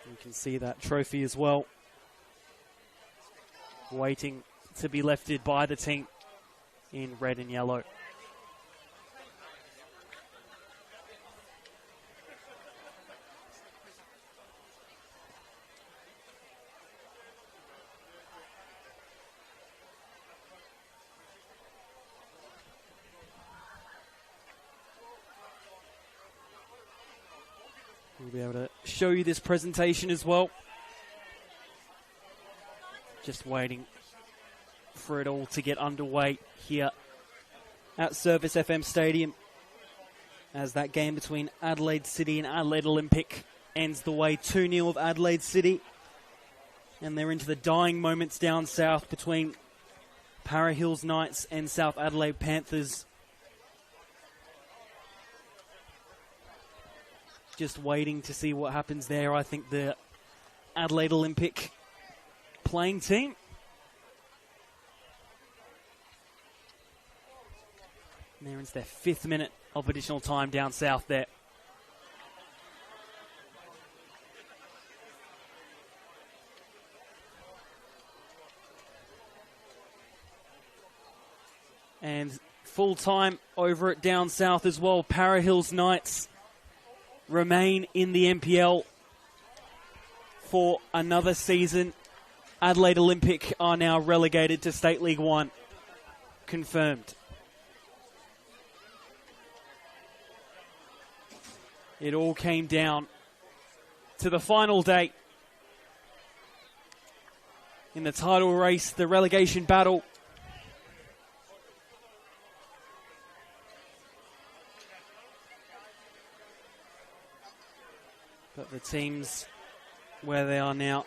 You can see that trophy as well. Waiting to be lifted by the team in red and yellow. We'll be able to show you this presentation as well. Just waiting for it all to get underway here at Service FM Stadium as that game between Adelaide City and Adelaide Olympic ends the way 2-0 of Adelaide City. And they're into the dying moments down south between Para Hills Knights and South Adelaide Panthers. Just waiting to see what happens there. I think the Adelaide Olympic playing team and they're into their 5th minute of additional time down south there. And full time over it down south as well. Para Hills Knights remain in the NPL for another season. Adelaide Olympic are now relegated to State League 1. Confirmed. It all came down to the final day in the title race, the relegation battle. But the teams where they are now.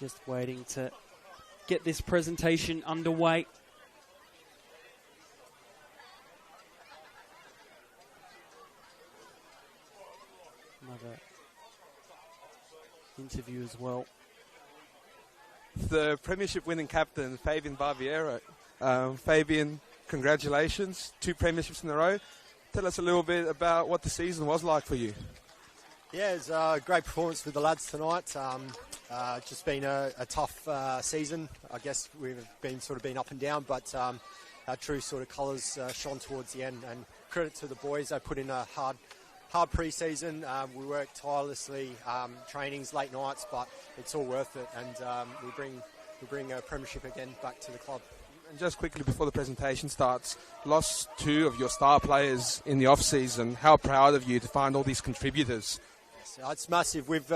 Just waiting to get this presentation underway. Another interview as well. The Premiership winning captain, Fabian Barbiero. Fabian, congratulations. 2 premierships in a row. Tell us a little bit about what the season was like for you. Yeah, it was a great performance with the lads tonight. Just been a tough season. I guess we've been up and down, but our true sort of colours shone towards the end. And credit to the boys, they put in a hard pre-season. We worked tirelessly, trainings, late nights, but it's all worth it. And we bring a premiership again back to the club. And just quickly before the presentation starts, lost 2 of your star players in the off-season. How proud of you to find all these contributors? It's massive. We've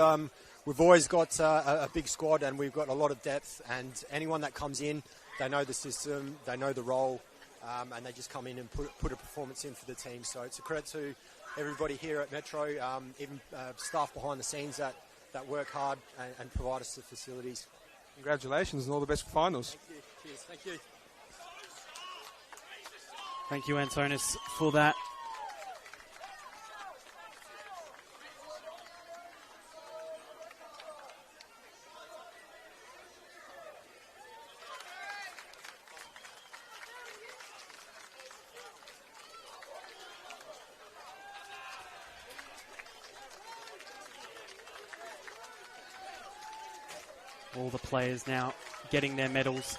always got a big squad, and we've got a lot of depth. And anyone that comes in, they know the system, they know the role, and they just come in and put a performance in for the team. So it's a credit to everybody here at Metro, even staff behind the scenes that work hard and provide us the facilities. Congratulations and all the best for finals. Thank you. Cheers. Thank you. Thank you, Antonis, for that. All the players now getting their medals.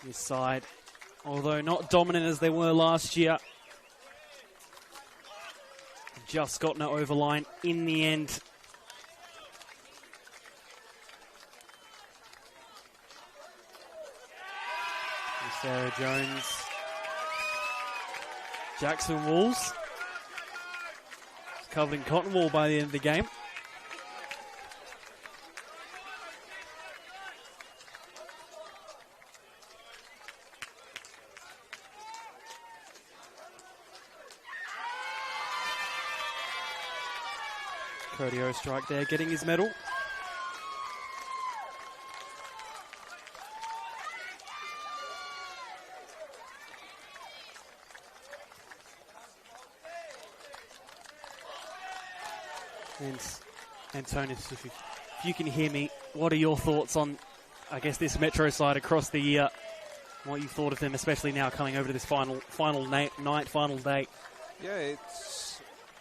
This side, although not dominant as they were last year, just gotten it over line in the end. Sarah Jones, Jackson Wolves, covered in cotton wool by the end of the game. Cody Ostrike there getting his medal. And Antonis, if you can hear me, what are your thoughts on, I guess, this Metro side across the year? What you thought of them, especially now coming over to this final night, final day? Yeah,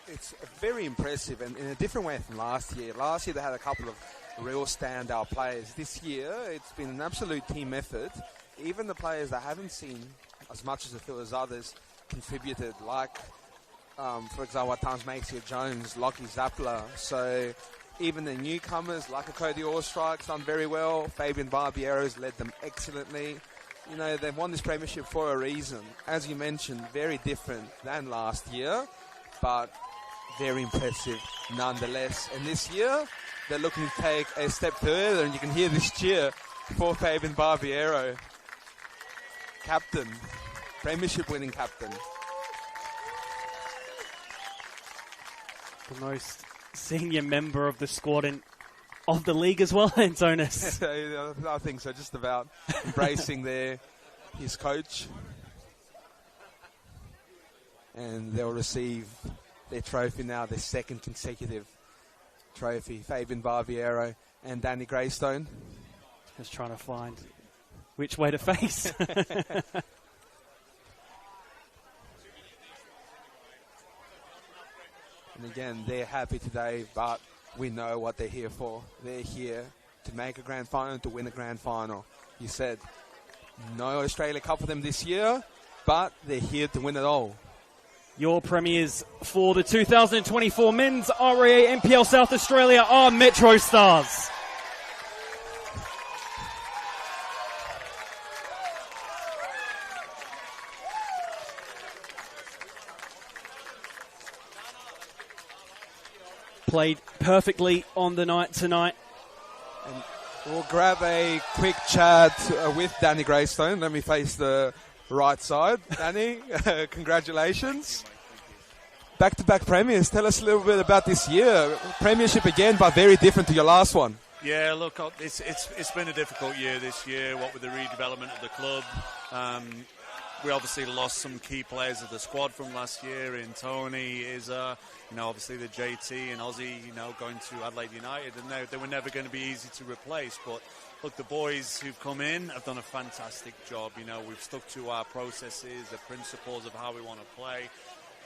it's very impressive, and in a different way from last year. Last year they had a couple of real standout players. This year it's been an absolute team effort. Even the players that haven't seen as much as I feel as others contributed, like for example, at times Maxia Jones, Lockie Zappler. So even the newcomers, like a Cody Ostrike's done very well. Fabian Barbiero's led them excellently. You know, they've won this premiership for a reason. As you mentioned, very different than last year, but very impressive nonetheless. And this year, they're looking to take a step further, and you can hear this cheer for Fabian Barbiero. Captain, premiership winning captain. The most senior member of the squad and of the league as well, Antonis. I think so, just about embracing his coach. And they'll receive their trophy now, their second consecutive trophy. Fabian Barbiero and Danny Greystone. Just trying to find which way to face. And again, they're happy today, but we know what they're here for. They're here to make a grand final, to win a grand final. You said No Australia Cup for them this year, but they're here to win it all. Your premiers for the 2024 Men's REA NPL South Australia are MetroStars. Played perfectly on the night tonight. And we'll grab a quick chat with Danny Greystone. Let me face the right side. Danny, congratulations. Back-to-back premiers. Tell us a little bit about this year. Premiership again, but very different to your last one. Yeah, look, it's been a difficult year this year, what with the redevelopment of the club. We obviously lost some key players of the squad from last year in Tony, Izza, obviously the JT and Aussie, going to Adelaide United, and they were never going to be easy to replace. But look, the boys who've come in have done a fantastic job. We've stuck to our processes, the principles of how we want to play.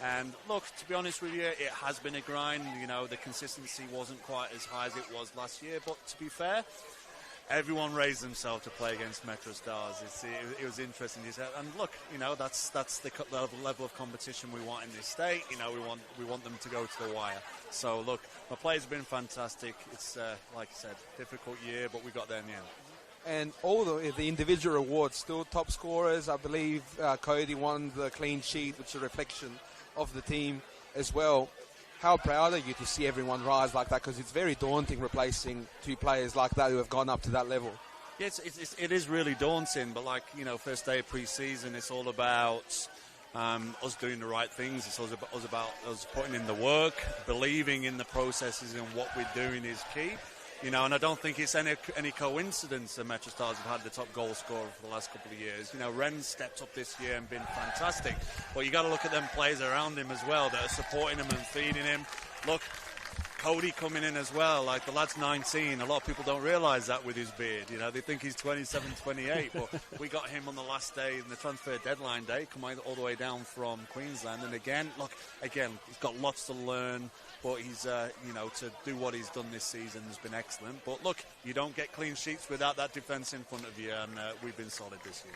And look, to be honest with you, it has been a grind. The consistency wasn't quite as high as it was last year. But to be fair, everyone raised themselves to play against MetroStars. It was interesting. And look, that's the level of competition we want in this state. We want them to go to the wire. So look, my players have been fantastic. It's like I said, difficult year, but we got there in the end. And all the individual awards, still top scorers. I believe Cody won the clean sheet, which is a reflection of the team as well. How proud are you to see everyone rise like that? Because it's very daunting replacing two players like that who have gone up to that level. Yeah, it is really daunting, but first day of pre-season, it's all about us doing the right things. It's about us putting in the work, believing in the processes and what we're doing is key. And I don't think it's any coincidence that MetroStars have had the top goal scorer for the last couple of years. Ren's stepped up this year and been fantastic. But you got to look at them players around him as well that are supporting him and feeding him. Look, Cody coming in as well. The lad's 19. A lot of people don't realise that with his beard. They think he's 27, 28. But we got him on the last day, in the transfer deadline day, coming all the way down from Queensland. And again, he's got lots to learn. But he's, to do what he's done this season has been excellent. But look, you don't get clean sheets without that defence in front of you, and we've been solid this year.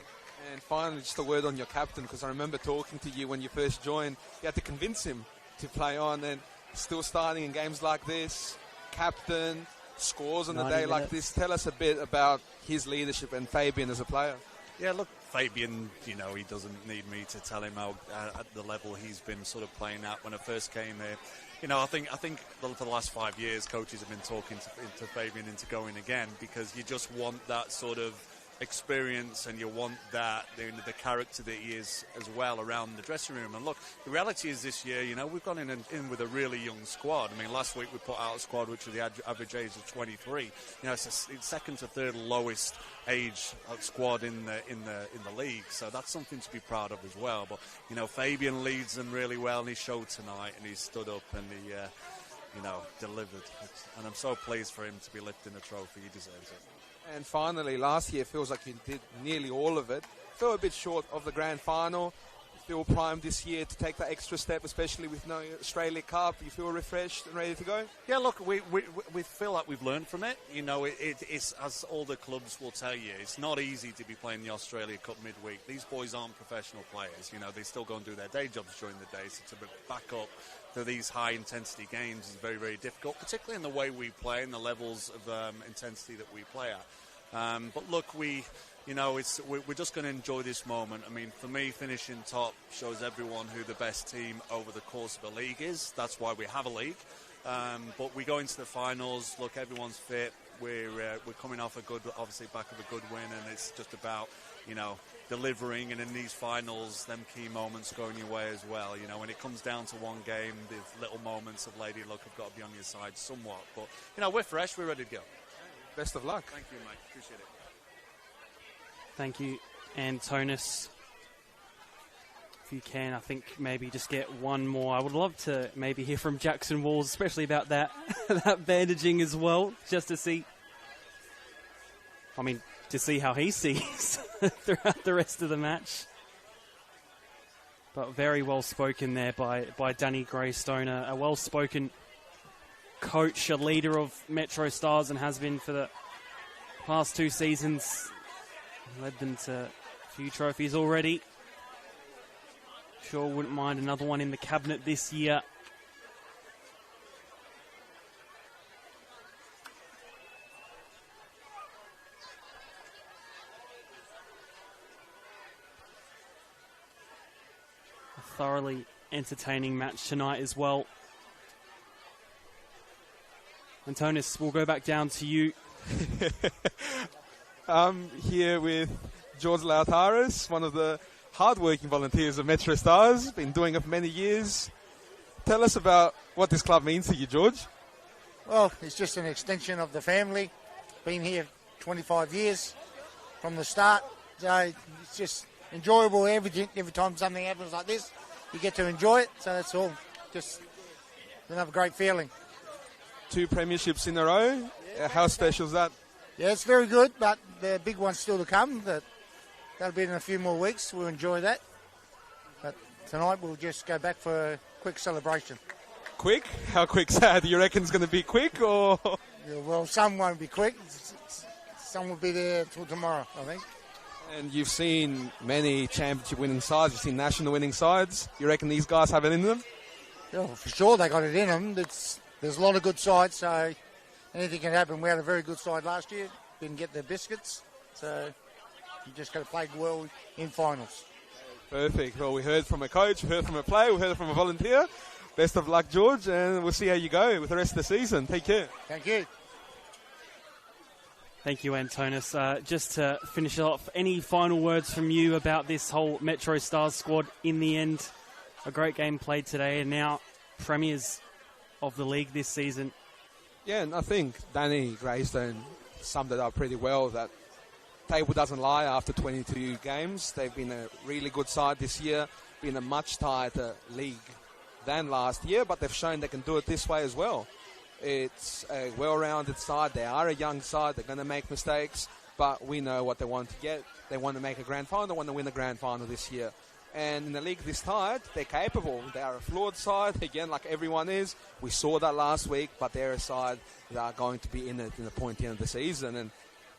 And finally, just a word on your captain, because I remember talking to you when you first joined. You had to convince him to play on, and still starting in games like this, captain, scores on a day like this. Tell us a bit about his leadership and Fabian as a player. Yeah, look, Fabian, he doesn't need me to tell him how at the level he's been sort of playing at when I first came here. I think for the last 5 years, coaches have been talking to Fabian into going again, because you just want that sort of experience, and you want that the character that he is as well around the dressing room. And look, the reality is this year, we've gone in with a really young squad. I mean, last week we put out a squad which was the average age of 23. It's second to third lowest age squad in the league. So that's something to be proud of as well. But Fabian leads them really well, and he showed tonight, and he stood up and he delivered. And I'm so pleased for him to be lifting the trophy. He deserves it. And finally, last year feels like you did nearly all of it. Fell a bit short of the grand final. Feel primed this year to take that extra step, especially with no Australia Cup. You feel refreshed and ready to go? Yeah, look, we feel like we've learned from it. It's, as all the clubs will tell you, it's not easy to be playing the Australia Cup midweek. These boys aren't professional players. They still go and do their day jobs during the day. So to back up to these high-intensity games is very, very difficult, particularly in the way we play and the levels of intensity that we play at. But look, we're just going to enjoy this moment. I mean, for me, finishing top shows everyone who the best team over the course of a league is. That's why we have a league. But we go into the finals. Look, everyone's fit. We're coming off obviously back of a good win, and it's just about delivering. And in these finals, them key moments going your way as well. When it comes down to one game, the little moments of lady luck have got to be on your side somewhat. But we're fresh. We're ready to go. Best of luck. Thank you, mate. Appreciate it. Thank you, Antonis. If you can, I think maybe just get one more. I would love to maybe hear from Jackson Walls, especially about that that bandaging as well, just to see. To see how he sees throughout the rest of the match. But very well spoken there by Danny Greystone, a well spoken coach, a leader of MetroStars, and has been for the past 2 seasons. Led them to 2 trophies already. Sure wouldn't mind another one in the cabinet this year. A thoroughly entertaining match tonight as well. Antonis, we'll go back down to you. I'm here with George Lautaris, one of the hard-working volunteers of MetroStars, been doing it for many years. Tell us about what this club means to you, George. Well, it's just an extension of the family. Been here 25 years from the start. So it's just enjoyable every time something happens like this. You get to enjoy it, so that's all. Just another great feeling. 2 premierships in a row. How special is that? Yeah, it's very good, but the big one's still to come. That'll be in a few more weeks. We'll enjoy that. But tonight we'll just go back for a quick celebration. Quick? How quick's that? Do you reckon it's going to be quick, or...? Yeah, well, some won't be quick. Some will be there till tomorrow, I think. And you've seen many championship-winning sides. You've seen national-winning sides. You reckon these guys have it in them? Yeah, for sure they got it in them. There's a lot of good sides, so anything can happen. We had a very good side last year. Didn't get the biscuits, so you just got to play well in finals. Perfect. Well, we heard from a coach, we heard from a player, we heard from a volunteer. Best of luck, George, and we'll see how you go with the rest of the season. Take care. Thank you. Thank you, Antonis. Just to finish off, any final words from you about this whole MetroStars squad in the end? A great game played today, and now premiers of the league this season. Yeah, and I think Danny Greystone summed it up pretty well, that table doesn't lie after 22 games. They've been a really good side this year, been a much tighter league than last year, but they've shown they can do it this way as well. It's a well-rounded side. They are a young side. They're going to make mistakes, but we know what they want to get. They want to make a grand final. They want to win a grand final this year. And in the league this tight, they're capable. They are a flawed side, again, like everyone is. We saw that last week, but they're a side that are going to be in it in the point end of the season, and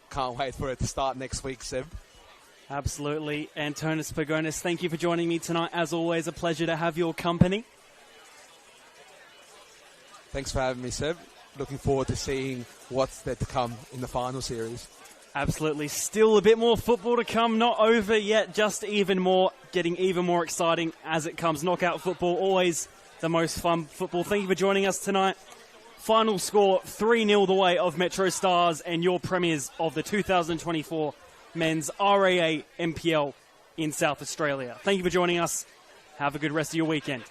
can't wait for it to start next week, Seb. Absolutely. Antonis Pagonis, thank you for joining me tonight. As always, a pleasure to have your company. Thanks for having me, Seb. Looking forward to seeing what's there to come in the final series. Absolutely. Still a bit more football to come. Not over yet, just even more. Getting even more exciting as it comes. Knockout football, always the most fun football. Thank you for joining us tonight. Final score, 3-0 the way of MetroStars and your premiers of the 2024 Men's RAA MPL in South Australia. Thank you for joining us. Have a good rest of your weekend.